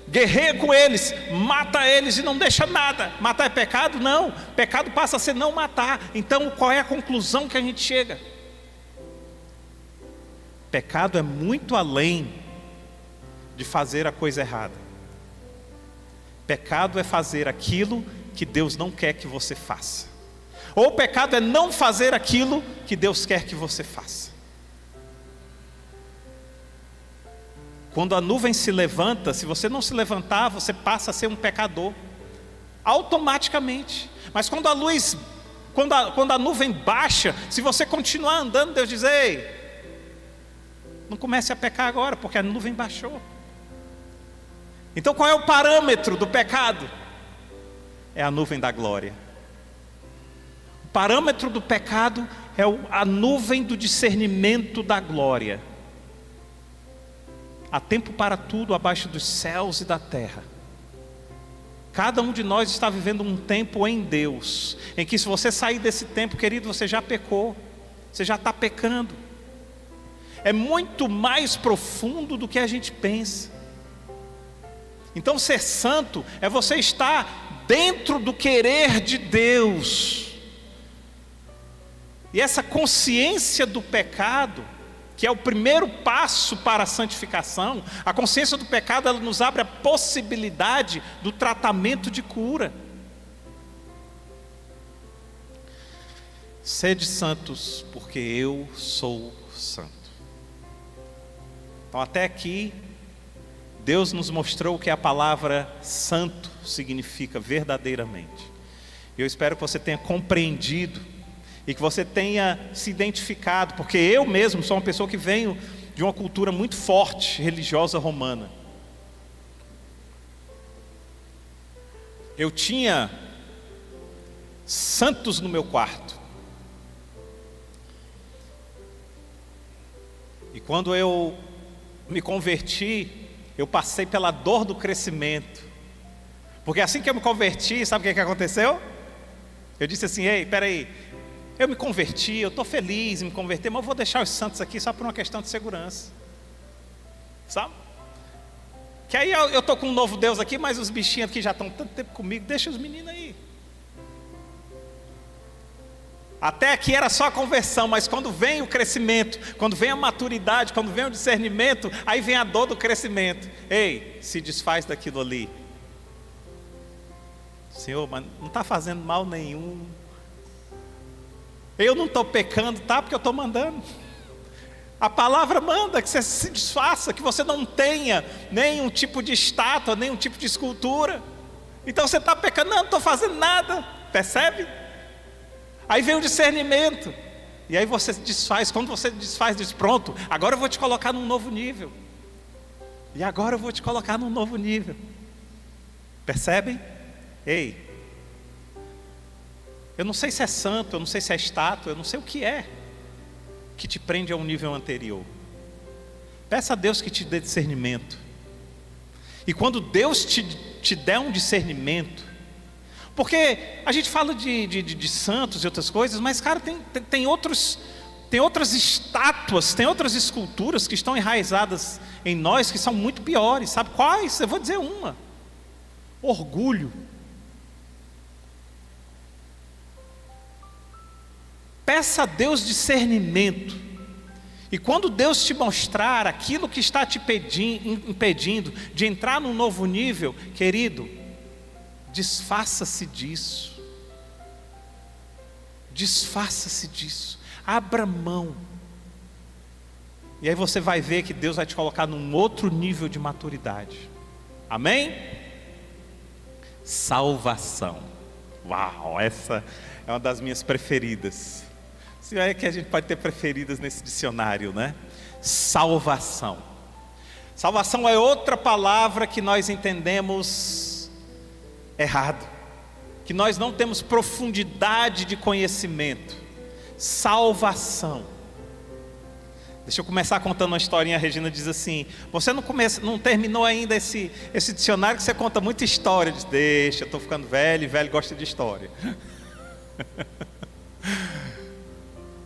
guerreia com eles, mata eles e não deixa nada. Matar é pecado? Não. Pecado passa a ser não matar. Então qual é a conclusão que a gente chega? Pecado é muito além de fazer a coisa errada. Pecado é fazer aquilo que Deus não quer que você faça. Ou pecado é não fazer aquilo que Deus quer que você faça. Quando a nuvem se levanta, se você não se levantar, você passa a ser um pecador, automaticamente. Mas quando a nuvem baixa, se você continuar andando, Deus diz: ei, não comece a pecar agora, porque a nuvem baixou. Então qual é o parâmetro do pecado? É a nuvem da glória. O parâmetro do pecado é a nuvem do discernimento da glória. Há tempo para tudo abaixo dos céus e da terra. Cada um de nós está vivendo um tempo em Deus, em que se você sair desse tempo, querido, você já pecou, você já está pecando. É muito mais profundo do que a gente pensa. Então ser santo é você estar dentro do querer de Deus. E essa consciência do pecado, que é o primeiro passo para a santificação, a consciência do pecado, ela nos abre a possibilidade do tratamento de cura. Sede santos, porque eu sou santo. Então até aqui, Deus nos mostrou o que a palavra santo significa verdadeiramente. Eu espero que você tenha compreendido e que você tenha se identificado, porque eu mesmo sou uma pessoa que venho de uma cultura muito forte, religiosa romana. Eu tinha santos no meu quarto. E quando eu me converti, eu passei pela dor do crescimento. Porque assim que eu me converti, sabe o que aconteceu? Eu disse assim: ei, peraí, eu me converti, eu estou feliz em me converter, mas eu vou deixar os santos aqui só por uma questão de segurança. Sabe? Que aí eu estou com um novo Deus aqui, mas os bichinhos aqui já estão tanto tempo comigo, deixa os meninos aí. Até aqui era só a conversão, mas quando vem o crescimento, quando vem a maturidade, quando vem o discernimento, aí vem a dor do crescimento. Ei, se desfaz daquilo ali. Senhor, mas não está fazendo mal nenhum. Eu não estou pecando, tá? Porque eu estou mandando. A palavra manda que você se desfaça, que você não tenha nenhum tipo de estátua, nenhum tipo de escultura. Então você está pecando, não estou fazendo nada, percebe? Aí vem o discernimento, e aí você desfaz. Quando você desfaz, diz: pronto, agora eu vou te colocar num novo nível. E agora eu vou te colocar num novo nível. Percebem? Ei, eu não sei se é santo, eu não sei se é estátua, eu não sei o que é que te prende a um nível anterior. Peça a Deus que te dê discernimento. E quando Deus te der um discernimento, porque a gente fala de santos e outras coisas, mas cara, tem outras estátuas, tem outras esculturas que estão enraizadas em nós, que são muito piores. Sabe quais? Eu vou dizer uma: orgulho. Peça a Deus discernimento. E quando Deus te mostrar aquilo que está te impedindo de entrar num novo nível, querido, desfaça-se disso. Desfaça-se disso. Abra mão. E aí você vai ver que Deus vai te colocar num outro nível de maturidade. Amém? Salvação. Uau, essa é uma das minhas preferidas. Se é que a gente pode ter preferidas nesse dicionário, né? Salvação. Salvação é outra palavra que nós entendemos errado, que nós não temos profundidade de conhecimento. Salvação. Deixa eu começar contando uma historinha. A Regina diz assim: você não terminou ainda esse dicionário, que você conta muita história. Diz: deixa, eu estou ficando velho, e velho gosta de história.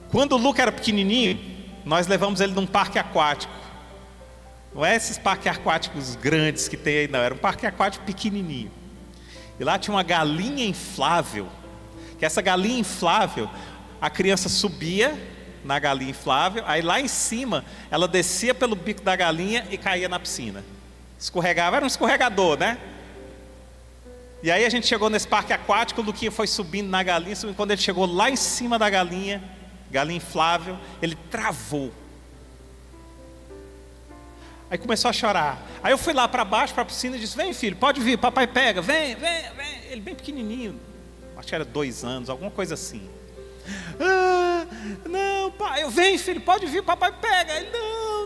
Quando o Luca era pequenininho, nós levamos ele num parque aquático. Não é esses parques aquáticos grandes que tem aí, não. Era um parque aquático pequenininho. E lá tinha uma galinha inflável. Que essa galinha inflável, a criança subia na galinha inflável, aí lá em cima ela descia pelo bico da galinha e caía na piscina. Escorregava, era um escorregador, né? E aí a gente chegou nesse parque aquático, o Luquinha foi subindo na galinha, quando ele chegou lá em cima da galinha inflável, ele travou. Aí começou a chorar. Aí eu fui lá para baixo, para a piscina, e disse: vem filho, pode vir, papai pega, vem. Ele bem pequenininho, acho que era 2 anos, alguma coisa assim. Não pai, vem filho, pode vir, papai pega. Ele: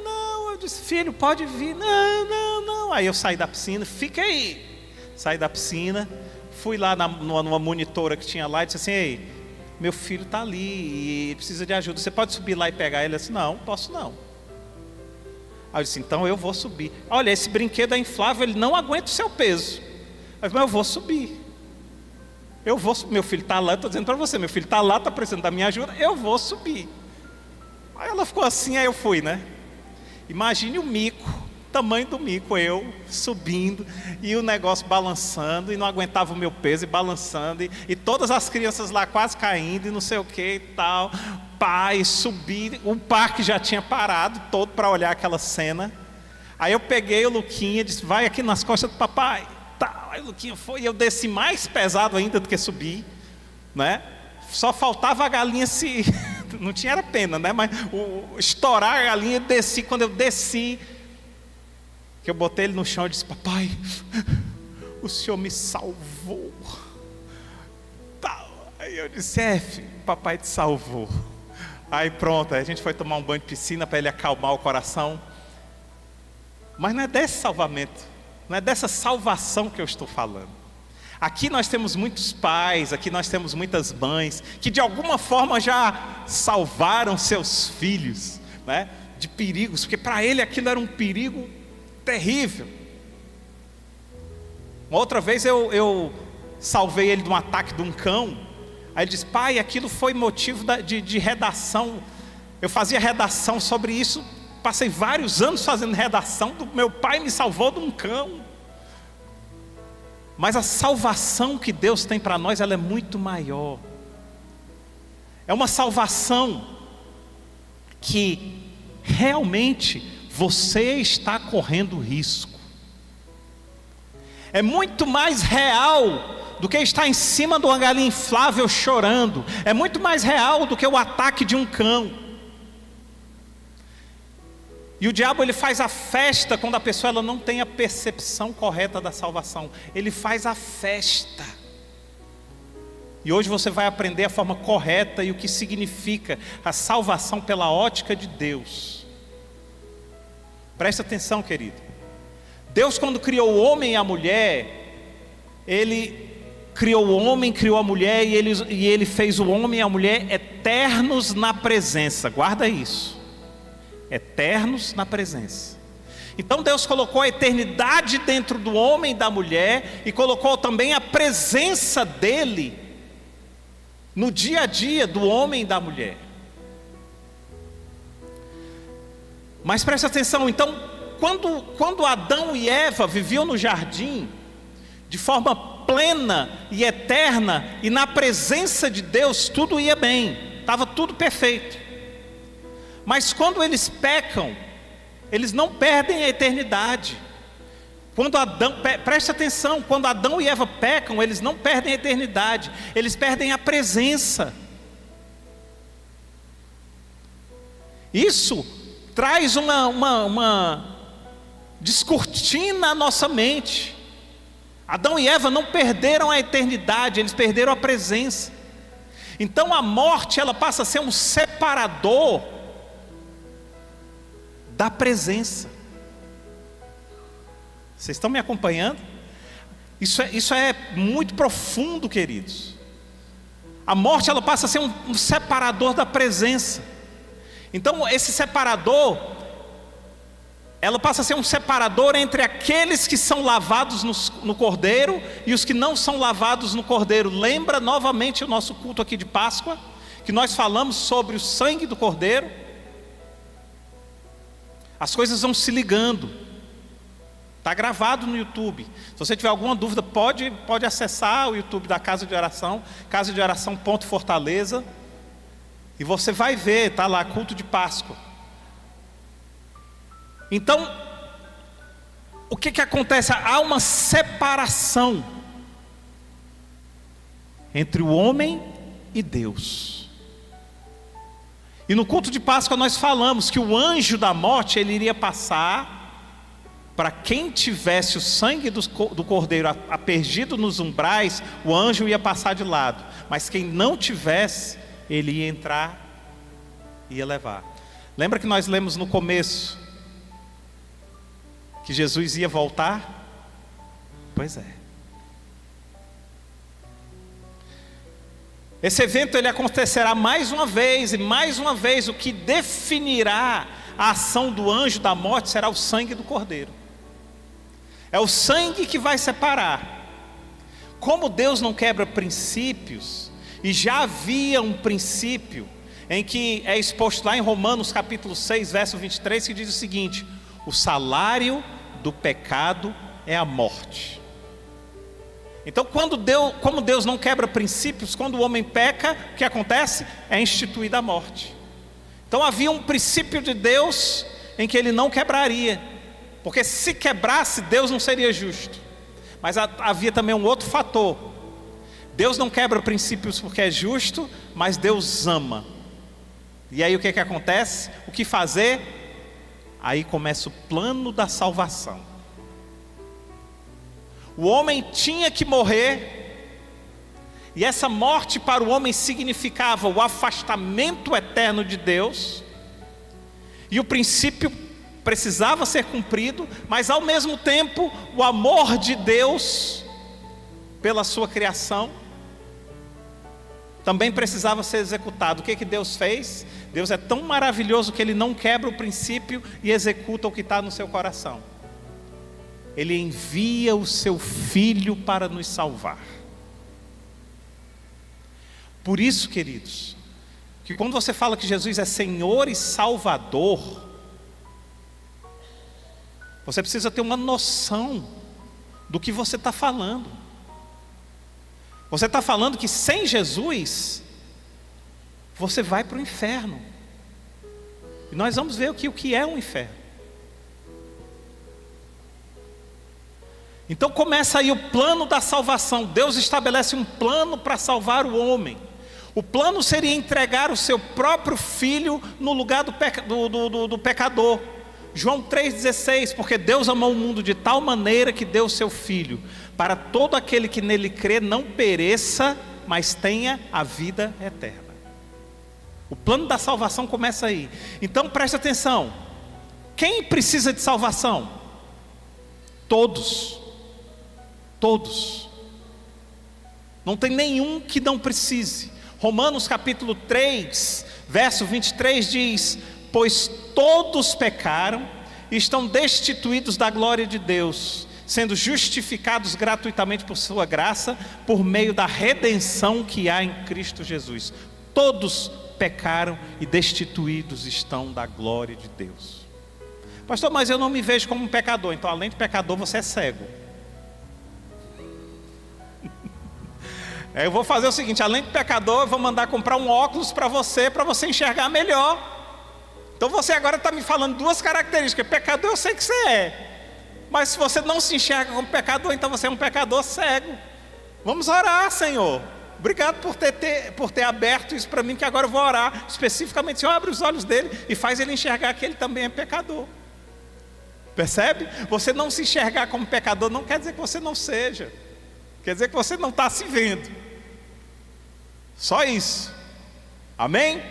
não, eu disse: filho, pode vir, não. Aí eu saí da piscina, fica aí. Saí da piscina, fui lá numa monitora que tinha lá e disse assim: ei, meu filho está ali e precisa de ajuda, você pode subir lá e pegar ele? Ele disse: não, posso não. Aí eu disse: então eu vou subir. Olha, esse brinquedo é inflável, ele não aguenta o seu peso. Mas eu vou subir. Meu filho está lá, eu estou dizendo para você, meu filho está lá, está precisando da minha ajuda, eu vou subir. Aí ela ficou assim, aí eu fui, né? Imagine o mico, tamanho do mico, eu subindo e o negócio balançando e não aguentava o meu peso e balançando e todas as crianças lá quase caindo e não sei o que e tal. Pai, subi, o parque já tinha parado todo para olhar aquela cena. Aí eu peguei o Luquinha e disse: vai aqui nas costas do papai. Aí o Luquinha foi e eu desci mais pesado ainda do que subi, né? Só faltava a galinha se... não tinha era pena, né? Mas estourar a galinha e desci. Quando eu desci, que eu botei ele no chão e disse: papai, o senhor me salvou. Aí eu disse: filho, papai te salvou. Aí pronto, aí a gente foi tomar um banho de piscina para ele acalmar o coração. Mas não é desse salvamento, não é dessa salvação que eu estou falando. Aqui nós temos muitos pais, aqui nós temos muitas mães que de alguma forma já salvaram seus filhos, né, de perigos, porque para ele aquilo era um perigo terrível. Uma outra vez eu salvei ele de um ataque de um cão. Aí ele disse: pai, aquilo foi motivo de redação. Eu fazia redação sobre isso, passei vários anos fazendo redação. Meu pai me salvou de um cão. Mas a salvação que Deus tem para nós, ela é muito maior. É uma salvação que realmente você está correndo risco. É muito mais real do que estar em cima de uma galinha inflável chorando. É muito mais real do que o ataque de um cão. E o diabo, ele faz a festa quando a pessoa ela não tem a percepção correta da salvação. Ele faz a festa. E hoje você vai aprender a forma correta e o que significa a salvação pela ótica de Deus. Presta atenção, querido. Deus, quando criou o homem e a mulher, Ele criou o homem, criou a mulher e ele fez o homem e a mulher eternos na presença. Guarda isso. Eternos na presença. Então Deus colocou a eternidade dentro do homem e da mulher e colocou também a presença dele no dia a dia do homem e da mulher. Mas preste atenção, então, quando Adão e Eva viviam no jardim de forma plena e eterna e na presença de Deus, tudo ia bem, estava tudo perfeito. Mas quando eles pecam, eles não perdem a eternidade. Preste atenção, quando Adão e Eva pecam, eles não perdem a eternidade, eles perdem a presença. Isso traz uma descortina à nossa mente. Adão e Eva não perderam a eternidade, eles perderam a presença. Então a morte, ela passa a ser um separador da presença. Vocês estão me acompanhando? Isso é muito profundo, queridos. A morte, ela passa a ser um separador da presença. Então esse separador, ela passa a ser um separador entre aqueles que são lavados no Cordeiro e os que não são lavados no Cordeiro. Lembra novamente o nosso culto aqui de Páscoa, que nós falamos sobre o sangue do Cordeiro? As coisas vão se ligando. Está gravado no YouTube. Se você tiver alguma dúvida, pode acessar o YouTube da Casa de Oração, casadeoração.fortaleza, e você vai ver, está lá, culto de Páscoa. Então, o que acontece? Há uma separação entre o homem e Deus. E no culto de Páscoa nós falamos que o anjo da morte, ele iria passar para quem tivesse o sangue do cordeiro aspergido nos umbrais, o anjo ia passar de lado. Mas quem não tivesse, ele ia entrar e ia levar. Lembra que nós lemos no começo que Jesus ia voltar? Pois é. Esse evento ele acontecerá mais uma vez, e mais uma vez o que definirá a ação do anjo da morte será o sangue do cordeiro. É o sangue que vai separar. Como Deus não quebra princípios, e já havia um princípio em que é exposto lá em Romanos capítulo 6, verso 23, que diz o seguinte: o salário do pecado é a morte. Então, como Deus não quebra princípios, quando o homem peca, o que acontece? É instituída a morte. Então havia um princípio de Deus em que ele não quebraria, porque se quebrasse, Deus não seria justo. Mas havia também um outro fator: Deus não quebra princípios porque é justo, mas Deus ama. E aí o que acontece? O que fazer? Aí começa o plano da salvação. O homem tinha que morrer, e essa morte para o homem significava o afastamento eterno de Deus, e o princípio precisava ser cumprido, mas ao mesmo tempo o amor de Deus pela sua criação também precisava ser executado. O que Deus fez? Deus é tão maravilhoso que Ele não quebra o princípio e executa o que está no seu coração. Ele envia o seu Filho para nos salvar. Por isso, queridos, que quando você fala que Jesus é Senhor e Salvador, você precisa ter uma noção do que você está falando. Você está falando que sem Jesus, você vai para o inferno. E nós vamos ver o que é um inferno. Então começa aí o plano da salvação. Deus estabelece um plano para salvar o homem. O plano seria entregar o seu próprio Filho no lugar do pecador. João 3,16, porque Deus amou o mundo de tal maneira que deu o seu Filho, para todo aquele que nele crê não pereça, mas tenha a vida eterna. O plano da salvação começa aí. Então preste atenção: quem precisa de salvação? Todos. Todos. Não tem nenhum que não precise. Romanos capítulo 3, verso 23 diz: pois todos pecaram e estão destituídos da glória de Deus, sendo justificados gratuitamente por sua graça, por meio da redenção que há em Cristo Jesus. Todos pecaram e destituídos estão da glória de Deus. Pastor, mas eu não me vejo como um pecador. Então, além de pecador, você é cego. Eu vou fazer o seguinte: além de pecador, eu vou mandar comprar um óculos para você enxergar melhor. Então você agora está me falando duas características. Pecador eu sei que você é, mas se você não se enxerga como pecador, então você é um pecador cego. Vamos orar, Senhor. Obrigado por ter aberto isso para mim, que agora eu vou orar especificamente. Senhor, abre os olhos dele e faz ele enxergar que ele também é pecador. Percebe? Você não se enxergar como pecador não quer dizer que você não seja, quer dizer que você não está se vendo. Só isso. Amém?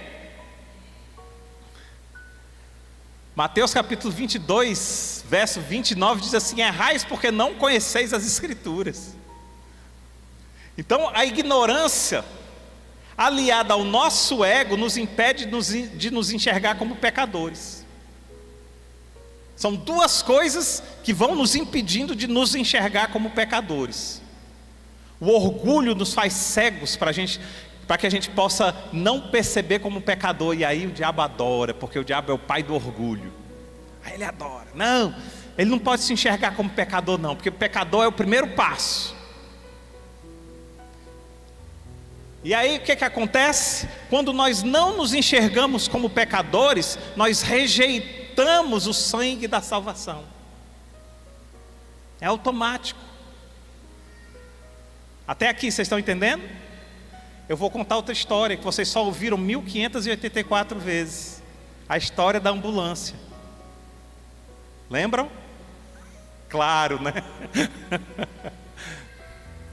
Mateus capítulo 22, verso 29 diz assim: errais porque não conheceis as Escrituras. Então a ignorância, aliada ao nosso ego, nos impede de nos enxergar como pecadores. São duas coisas que vão nos impedindo de nos enxergar como pecadores. O orgulho nos faz cegos para que a gente possa não perceber como pecador. E aí o diabo adora, porque o diabo é o pai do orgulho. Aí ele adora. Não, ele não pode se enxergar como pecador não, porque o pecador é o primeiro passo. E aí o que acontece? Quando nós não nos enxergamos como pecadores, nós rejeitamos o sangue da salvação. É automático. Até aqui vocês estão entendendo? Eu vou contar outra história que vocês só ouviram 1584 vezes. A história da ambulância. Lembram? Claro, né?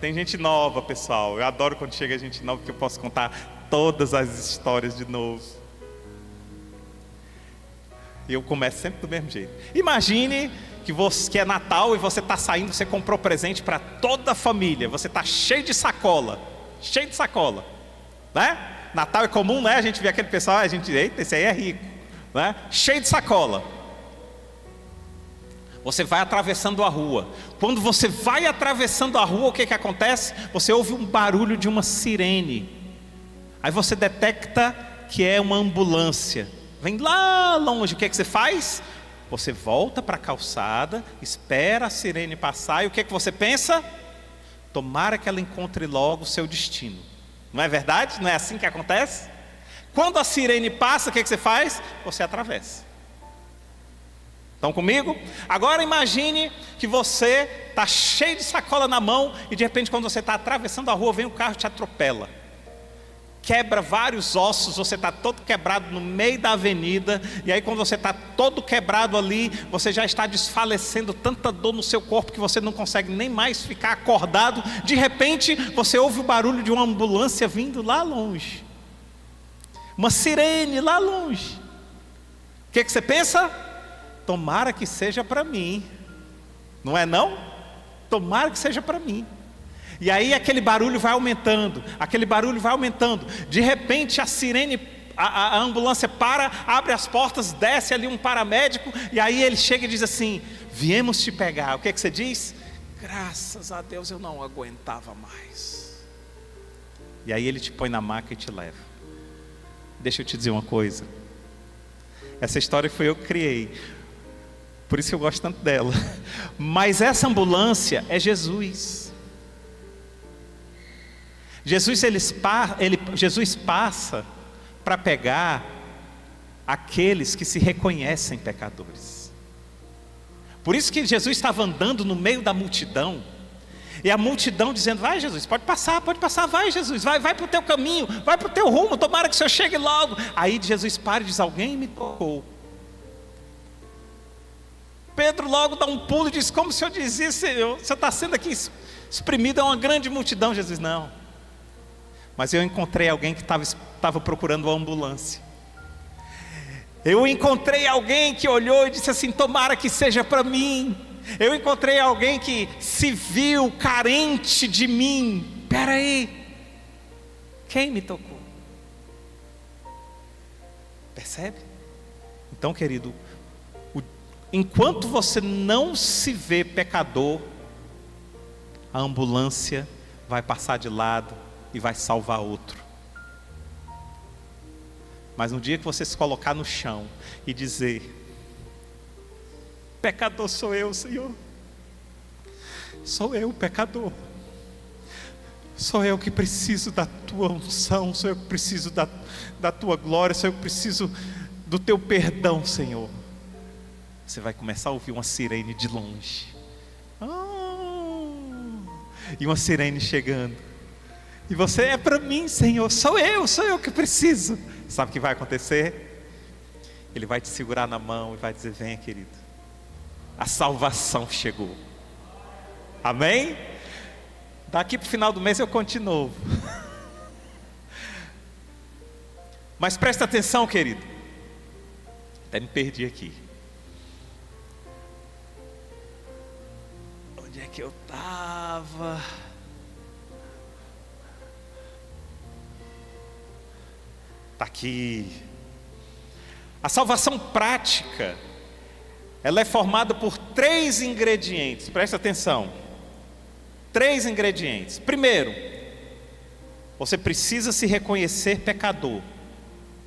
Tem gente nova, pessoal. Eu adoro quando chega gente nova, porque eu posso contar todas as histórias de novo. E eu começo sempre do mesmo jeito. Imagine que é Natal e você está saindo, você comprou presente para toda a família. Você está cheio de sacola, né? Natal é comum, né? A gente vê aquele pessoal, a gente, eita, esse aí é rico, né? Cheio de sacola. Você vai atravessando a rua. Quando você vai atravessando a rua, o que acontece? Você ouve um barulho de uma sirene. Aí você detecta que é uma ambulância. Vem lá longe, o que você faz? Você volta para a calçada, espera a sirene passar, e o que você pensa? Tomara que ela encontre logo o seu destino. Não é verdade? Não é assim que acontece? Quando a sirene passa, o que você faz? Você atravessa. Estão comigo? Agora imagine que você está cheio de sacola na mão e de repente quando você está atravessando a rua, vem um carro e te atropela. Quebra vários ossos, você está todo quebrado no meio da avenida. E aí quando você está todo quebrado ali, você já está desfalecendo, tanta dor no seu corpo que você não consegue nem mais ficar acordado. De repente você ouve o barulho de uma ambulância vindo lá longe, uma sirene lá longe. O que você pensa? Tomara que seja para mim. Não é não? Tomara que seja para mim. E aí aquele barulho vai aumentando, de repente a sirene, a ambulância para, abre as portas, desce ali um paramédico, e aí ele chega e diz assim: viemos te pegar. O que você diz? Graças a Deus eu não aguentava mais. E aí ele te põe na maca e te leva. Deixa eu te dizer uma coisa, essa história foi eu que criei, por isso que eu gosto tanto dela. Mas essa ambulância é Jesus. Jesus passa para pegar aqueles que se reconhecem pecadores. Por isso que Jesus estava andando no meio da multidão, e a multidão dizendo: vai Jesus, pode passar, vai Jesus, vai para o teu caminho, vai para o teu rumo, tomara que o Senhor chegue logo. Aí Jesus para e diz: alguém me tocou. Pedro logo dá um pulo e diz: como o Senhor dizia, Senhor, você está sendo aqui exprimido a uma grande multidão. Jesus: não, mas eu encontrei alguém que estava procurando uma ambulância. Eu encontrei alguém que olhou e disse assim: tomara que seja para mim. Eu encontrei alguém que se viu carente de mim. Espera aí, quem me tocou? Percebe? Então, querido, enquanto você não se vê pecador, a ambulância vai passar de lado e vai salvar outro. Mas no dia que você se colocar no chão e dizer: pecador sou eu, Senhor, sou eu pecador, sou eu que preciso da tua unção, sou eu que preciso da tua glória, sou eu que preciso do teu perdão, Senhor. Você vai começar a ouvir uma sirene de longe, e uma sirene chegando, e você: é para mim, Senhor, sou eu que preciso. Sabe o que vai acontecer? Ele vai te segurar na mão e vai dizer: venha, querido, a salvação chegou. Amém? Daqui para o final do mês eu continuo. Mas presta atenção, querido. Até me perdi aqui. Onde é que eu estava? Está aqui. A salvação prática, ela é formada por 3 ingredientes. Presta atenção. 3 ingredientes. Primeiro, você precisa se reconhecer pecador.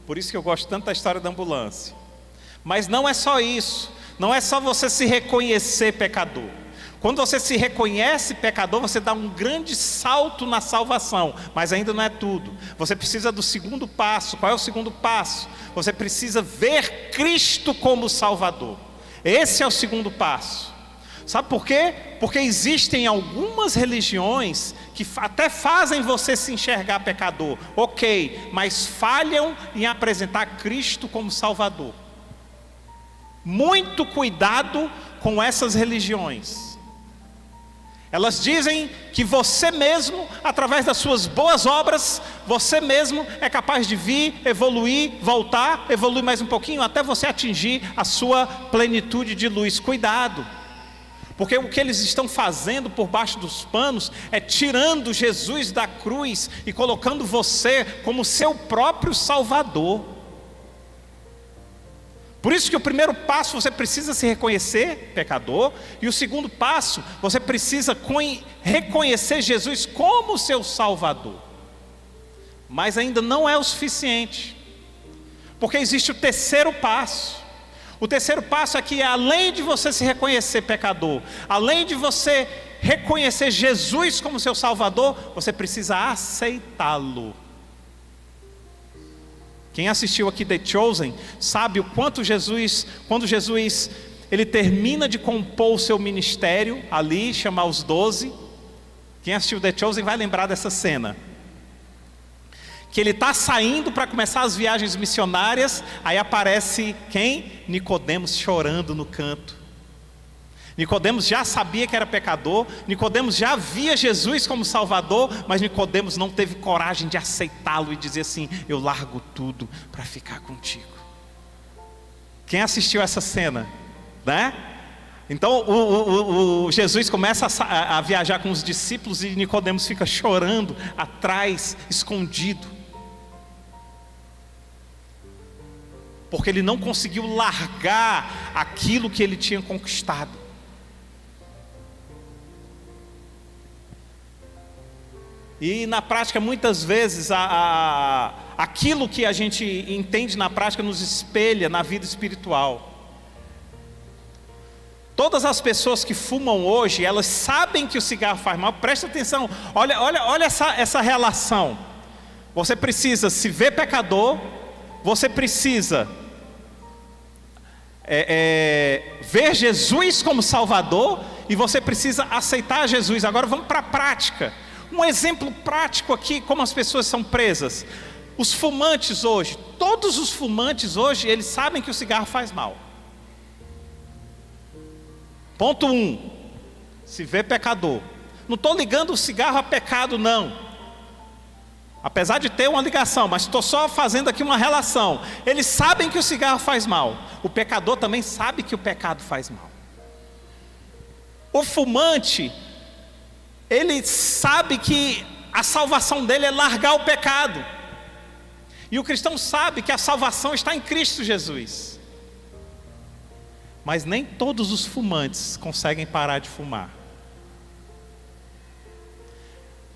Por isso que eu gosto tanto da história da ambulância. Mas não é só isso. Não é só você se reconhecer pecador. Quando você se reconhece pecador, você dá um grande salto na salvação. Mas ainda não é tudo. Você precisa do segundo passo. Qual é o segundo passo? Você precisa ver Cristo como Salvador. Esse é o segundo passo. Sabe por quê? Porque existem algumas religiões que até fazem você se enxergar pecador, ok, mas falham em apresentar Cristo como Salvador. Muito cuidado com essas religiões. Elas dizem que você mesmo, através das suas boas obras, você mesmo é capaz de vir, evoluir, voltar, evoluir mais um pouquinho, até você atingir a sua plenitude de luz. Cuidado, porque o que eles estão fazendo por baixo dos panos é tirando Jesus da cruz e colocando você como seu próprio Salvador. Por isso que o primeiro passo, você precisa se reconhecer pecador, e o segundo passo, você precisa reconhecer Jesus como seu Salvador. Mas ainda não é o suficiente, porque existe o terceiro passo. O terceiro passo é que, além de você se reconhecer pecador, além de você reconhecer Jesus como seu Salvador, você precisa aceitá-lo. Quem assistiu aqui The Chosen sabe o quanto Jesus, quando Jesus ele termina de compor o seu ministério ali, chamar os 12. Quem assistiu The Chosen vai lembrar dessa cena. Que ele está saindo para começar as viagens missionárias, aí aparece quem? Nicodemos chorando no canto. Nicodemos já sabia que era pecador, Nicodemos já via Jesus como Salvador, mas Nicodemos não teve coragem de aceitá-lo e dizer assim: eu largo tudo para ficar contigo. Quem assistiu essa cena, né? Então o Jesus começa a viajar com os discípulos e Nicodemos fica chorando atrás, escondido, porque ele não conseguiu largar aquilo que ele tinha conquistado. E na prática, muitas vezes, aquilo que a gente entende na prática nos espelha na vida espiritual. Todas as pessoas que fumam hoje, elas sabem que o cigarro faz mal. Presta atenção, olha essa relação. Você precisa se ver pecador, você precisa ver Jesus como Salvador, e você precisa aceitar Jesus. Agora vamos para a prática. Um exemplo prático aqui, como as pessoas são presas. Os fumantes hoje, todos os fumantes hoje, eles sabem que o cigarro faz mal. Ponto 1, se vê pecador. Não estou ligando o cigarro a pecado, não. Apesar de ter uma ligação, mas estou só fazendo aqui uma relação. Eles sabem que o cigarro faz mal. O pecador também sabe que o pecado faz mal. O fumante, ele sabe que a salvação dele é largar o pecado. E o cristão sabe que a salvação está em Cristo Jesus. Mas nem todos os fumantes conseguem parar de fumar.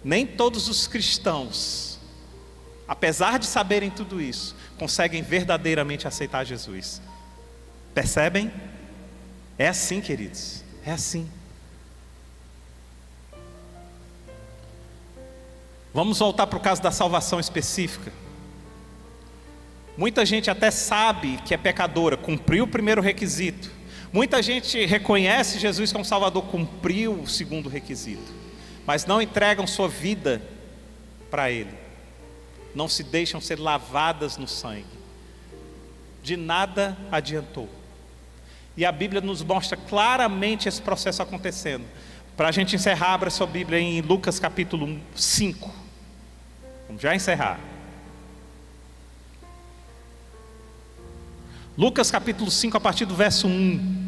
Nem todos os cristãos, apesar de saberem tudo isso, conseguem verdadeiramente aceitar Jesus. Percebem? É assim, queridos, é assim. Vamos voltar para o caso da salvação específica. Muita gente até sabe que é pecadora, cumpriu o primeiro requisito. Muita gente reconhece Jesus como Salvador, cumpriu o segundo requisito, mas não entregam sua vida para Ele, não se deixam ser lavadas no sangue. De nada adiantou. E a Bíblia nos mostra claramente esse processo acontecendo. Para a gente encerrar, abra sua Bíblia em Lucas capítulo 5. Vamos já encerrar. Lucas capítulo 5, a partir do verso 1.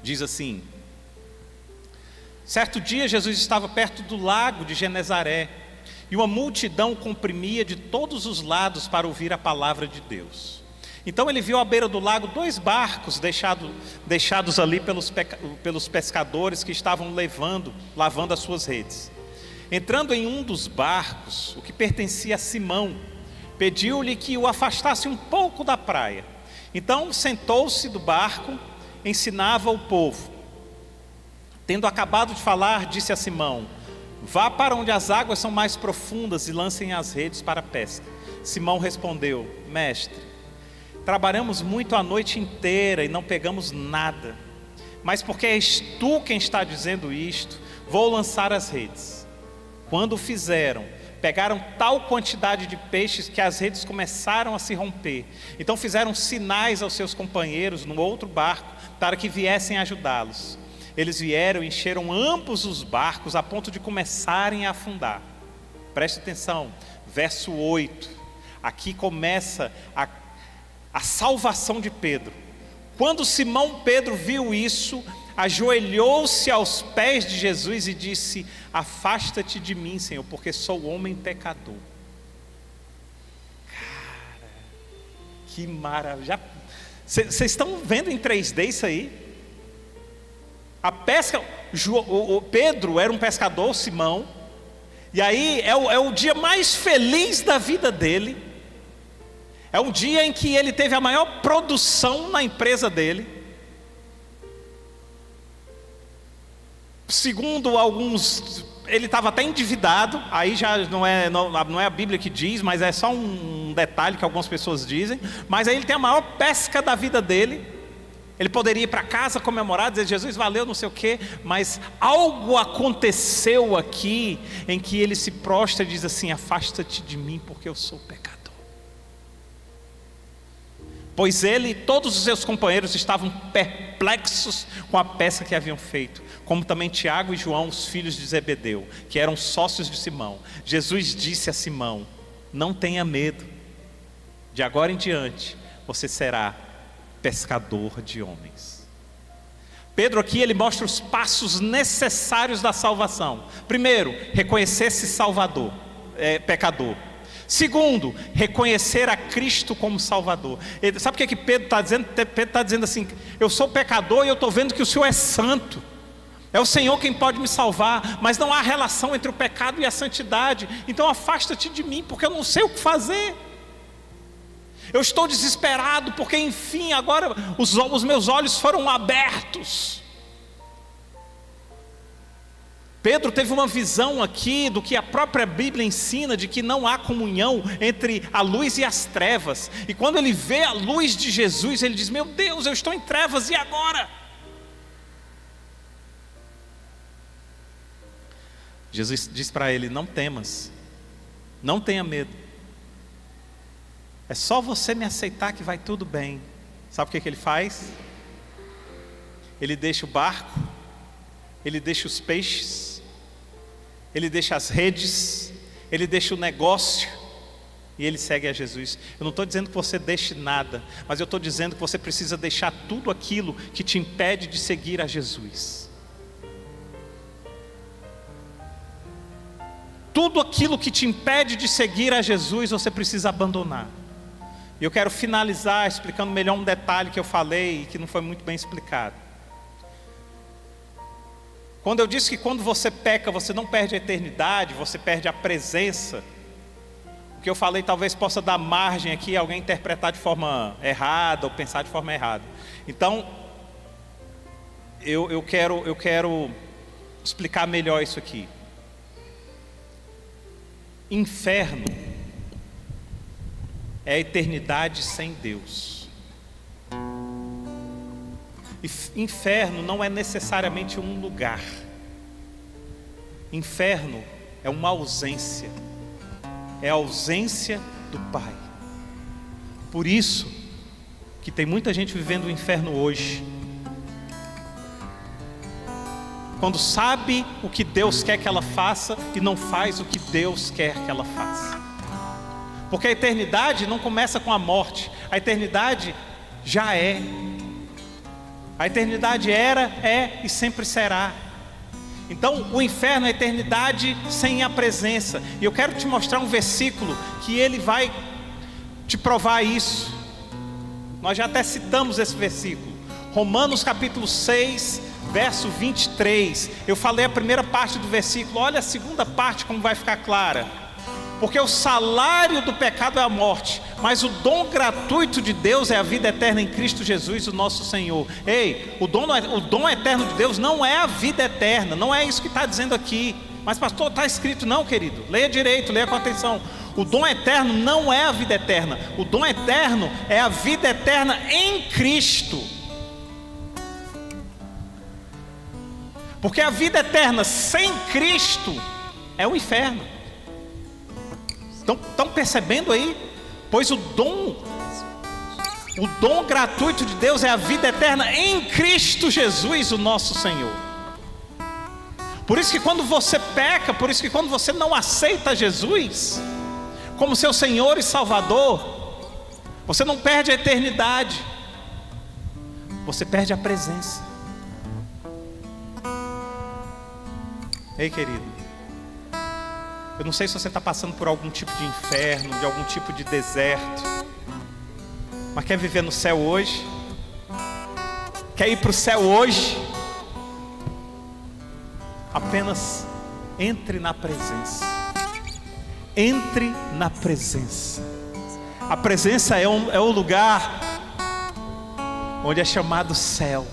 Diz assim: certo dia Jesus estava perto do lago de Genezaré, e uma multidão comprimia de todos os lados para ouvir a palavra de Deus. Então ele viu à beira do lago 2 barcos deixados ali pelos pescadores que estavam lavando as suas redes. Entrando em um dos barcos, o que pertencia a Simão, pediu-lhe que o afastasse um pouco da praia. Então sentou-se do barco, ensinava o povo. Tendo acabado de falar, disse a Simão: vá para onde as águas são mais profundas e lancem as redes para a pesca. Simão respondeu: mestre, trabalhamos muito a noite inteira e não pegamos nada, mas porque és tu quem está dizendo isto, vou lançar as redes. Quando o fizeram, pegaram tal quantidade de peixes que as redes começaram a se romper. Então fizeram sinais aos seus companheiros no outro barco para que viessem ajudá-los. Eles vieram e encheram ambos os barcos a ponto de começarem a afundar. Preste atenção, verso 8. Aqui começa a salvação de Pedro. Quando Simão Pedro viu isso, ajoelhou-se aos pés de Jesus e disse: afasta-te de mim, Senhor, porque sou homem pecador. Cara, que maravilha. Vocês estão vendo em 3D isso aí? A pesca, Pedro era um pescador, Simão, e aí é o dia mais feliz da vida dele. É um dia em que ele teve a maior produção na empresa dele. Segundo alguns, ele estava até endividado. Aí já não é a Bíblia que diz, mas é só um detalhe que algumas pessoas dizem. Mas aí ele tem a maior pesca da vida dele. Ele poderia ir para casa comemorar, dizer: Jesus, valeu, não sei o quê. Mas algo aconteceu aqui em que ele se prostra e diz assim: afasta-te de mim, porque eu sou pecador. Pois ele e todos os seus companheiros estavam perplexos com a pesca que haviam feito, como também Tiago e João, os filhos de Zebedeu, que eram sócios de Simão. Jesus disse a Simão: não tenha medo, de agora em diante você será pescador de homens. Pedro aqui ele mostra os passos necessários da salvação. Primeiro, reconhecer-se pecador. Segundo, reconhecer a Cristo como Salvador. Sabe o que Pedro está dizendo? Pedro está dizendo assim: eu sou pecador e eu estou vendo que o Senhor é santo. É o Senhor quem pode me salvar, mas não há relação entre o pecado e a santidade. Então afasta-te de mim, porque eu não sei o que fazer. Eu estou desesperado, porque enfim agora os meus olhos foram abertos. Pedro teve uma visão aqui do que a própria Bíblia ensina, de que não há comunhão entre a luz e as trevas. E quando ele vê a luz de Jesus, ele diz: meu Deus, eu estou em trevas, e agora? Jesus diz para ele: não temas, não tenha medo. É só você me aceitar que vai tudo bem. Sabe o que ele faz? Ele deixa o barco, ele deixa os peixes, ele deixa as redes, ele deixa o negócio e ele segue a Jesus. Eu não estou dizendo que você deixe nada, mas eu estou dizendo que você precisa deixar tudo aquilo que te impede de seguir a Jesus. Tudo aquilo que te impede de seguir a Jesus, você precisa abandonar. E eu quero finalizar explicando melhor um detalhe que eu falei e que não foi muito bem explicado. Quando eu disse que quando você peca, você não perde a eternidade, você perde a presença. O que eu falei talvez possa dar margem aqui a alguém interpretar de forma errada ou pensar de forma errada. Então, eu quero explicar melhor isso aqui. Inferno é a eternidade sem Deus. Inferno não é necessariamente um lugar. Inferno é uma ausência. É a ausência do Pai. Por isso que tem muita gente vivendo o inferno hoje. Quando sabe o que Deus quer que ela faça e não faz o que Deus quer que ela faça. Porque a eternidade não começa com a morte. A eternidade já é. A eternidade era, é e sempre será. Então o inferno é a eternidade sem a presença. E eu quero te mostrar um versículo que ele vai te provar isso. Nós já até citamos esse versículo. Romanos capítulo 6, verso 23. Eu falei a primeira parte do versículo. Olha a segunda parte como vai ficar clara. Porque o salário do pecado é a morte, mas o dom gratuito de Deus é a vida eterna em Cristo Jesus, o nosso Senhor. Ei, o dom eterno de Deus não é a vida eterna, não é isso que está dizendo aqui. Mas pastor, está escrito não, querido, leia direito, leia com atenção. O dom eterno não é a vida eterna, o dom eterno é a vida eterna em Cristo. Porque a vida eterna sem Cristo é o inferno. Estão percebendo aí? Pois o dom gratuito de Deus é a vida eterna em Cristo Jesus, o nosso Senhor. Por isso que quando você peca, por isso que quando você não aceita Jesus como seu Senhor e Salvador, você não perde a eternidade, você perde a presença. Ei, querido, eu não sei se você está passando por algum tipo de inferno, de algum tipo de deserto, mas quer viver no céu hoje? Quer ir para o céu hoje? Apenas entre na presença. Entre na presença. A presença é o lugar onde é chamado céu.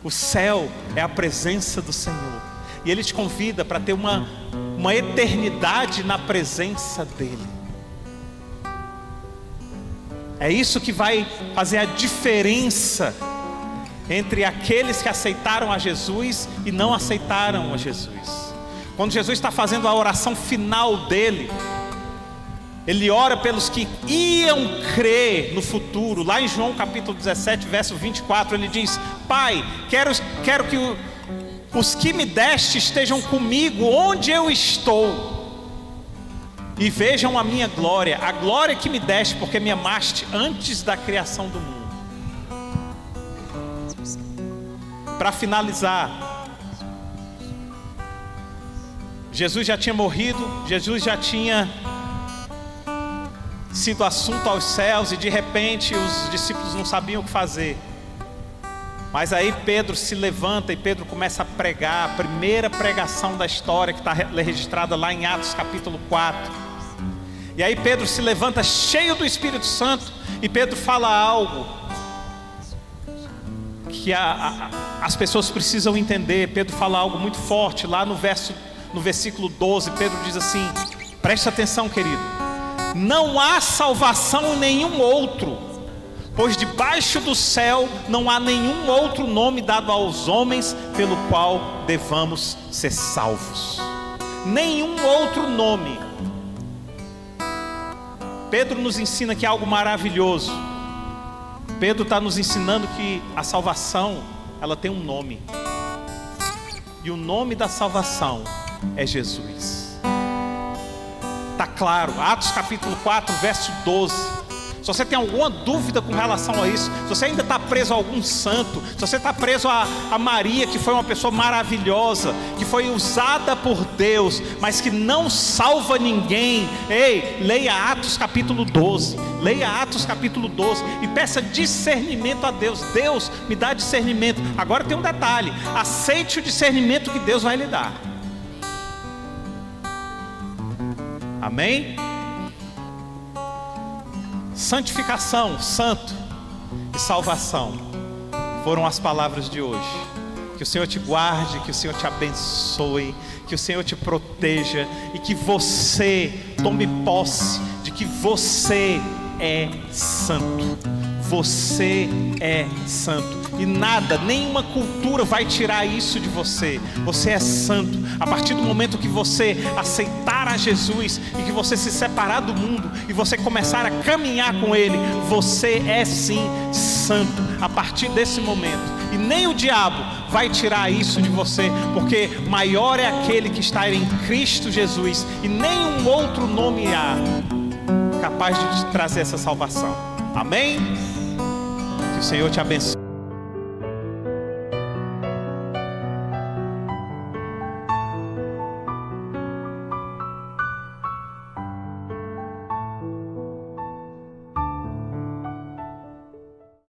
O céu é a presença do Senhor. E Ele te convida para ter uma eternidade na presença dEle. É isso que vai fazer a diferença entre aqueles que aceitaram a Jesus e não aceitaram a Jesus. Quando Jesus está fazendo a oração final dele, Ele ora pelos que iam crer no futuro. Lá em João capítulo 17, verso 24, Ele diz: Pai, quero que os que me deste estejam comigo onde eu estou, e vejam a minha glória, a glória que me deste, porque me amaste antes da criação do mundo. Para finalizar, Jesus já tinha morrido, Jesus já tinha sido assunto aos céus, e de repente os discípulos não sabiam o que fazer. Mas aí Pedro se levanta e Pedro começa a pregar, a primeira pregação da história, que está registrada lá em Atos capítulo 4. E aí Pedro se levanta cheio do Espírito Santo, e Pedro fala algo que as pessoas precisam entender. Pedro fala algo muito forte, lá no versículo 12, Pedro diz assim: preste atenção, querido, não há salvação em nenhum outro, pois debaixo do céu não há nenhum outro nome dado aos homens pelo qual devamos ser salvos. Nenhum outro nome. Pedro nos ensina que é algo maravilhoso. Pedro está nos ensinando que a salvação, ela tem um nome, e o nome da salvação é Jesus. Está claro, Atos capítulo 4, verso 12. Se você tem alguma dúvida com relação a isso, se você ainda está preso a algum santo, se você está preso a Maria, que foi uma pessoa maravilhosa, que foi usada por Deus, mas que não salva ninguém, ei, leia Atos capítulo 12, leia Atos capítulo 12 e peça discernimento a Deus. Deus, me dá discernimento. Agora tem um detalhe: aceite o discernimento que Deus vai lhe dar. Amém? Santificação, santo e salvação foram as palavras de hoje. Que o Senhor te guarde, que o Senhor te abençoe, que o Senhor te proteja, e que você tome posse de que você é santo. Você é santo, e nada, nenhuma cultura vai tirar isso de você. Você é santo. A partir do momento que você aceitar a Jesus e que você se separar do mundo e você começar a caminhar com Ele, você é sim santo a partir desse momento. E nem o diabo vai tirar isso de você, porque maior é aquele que está em Cristo Jesus, e nenhum outro nome há capaz de te trazer essa salvação. Amém? Que o Senhor te abençoe.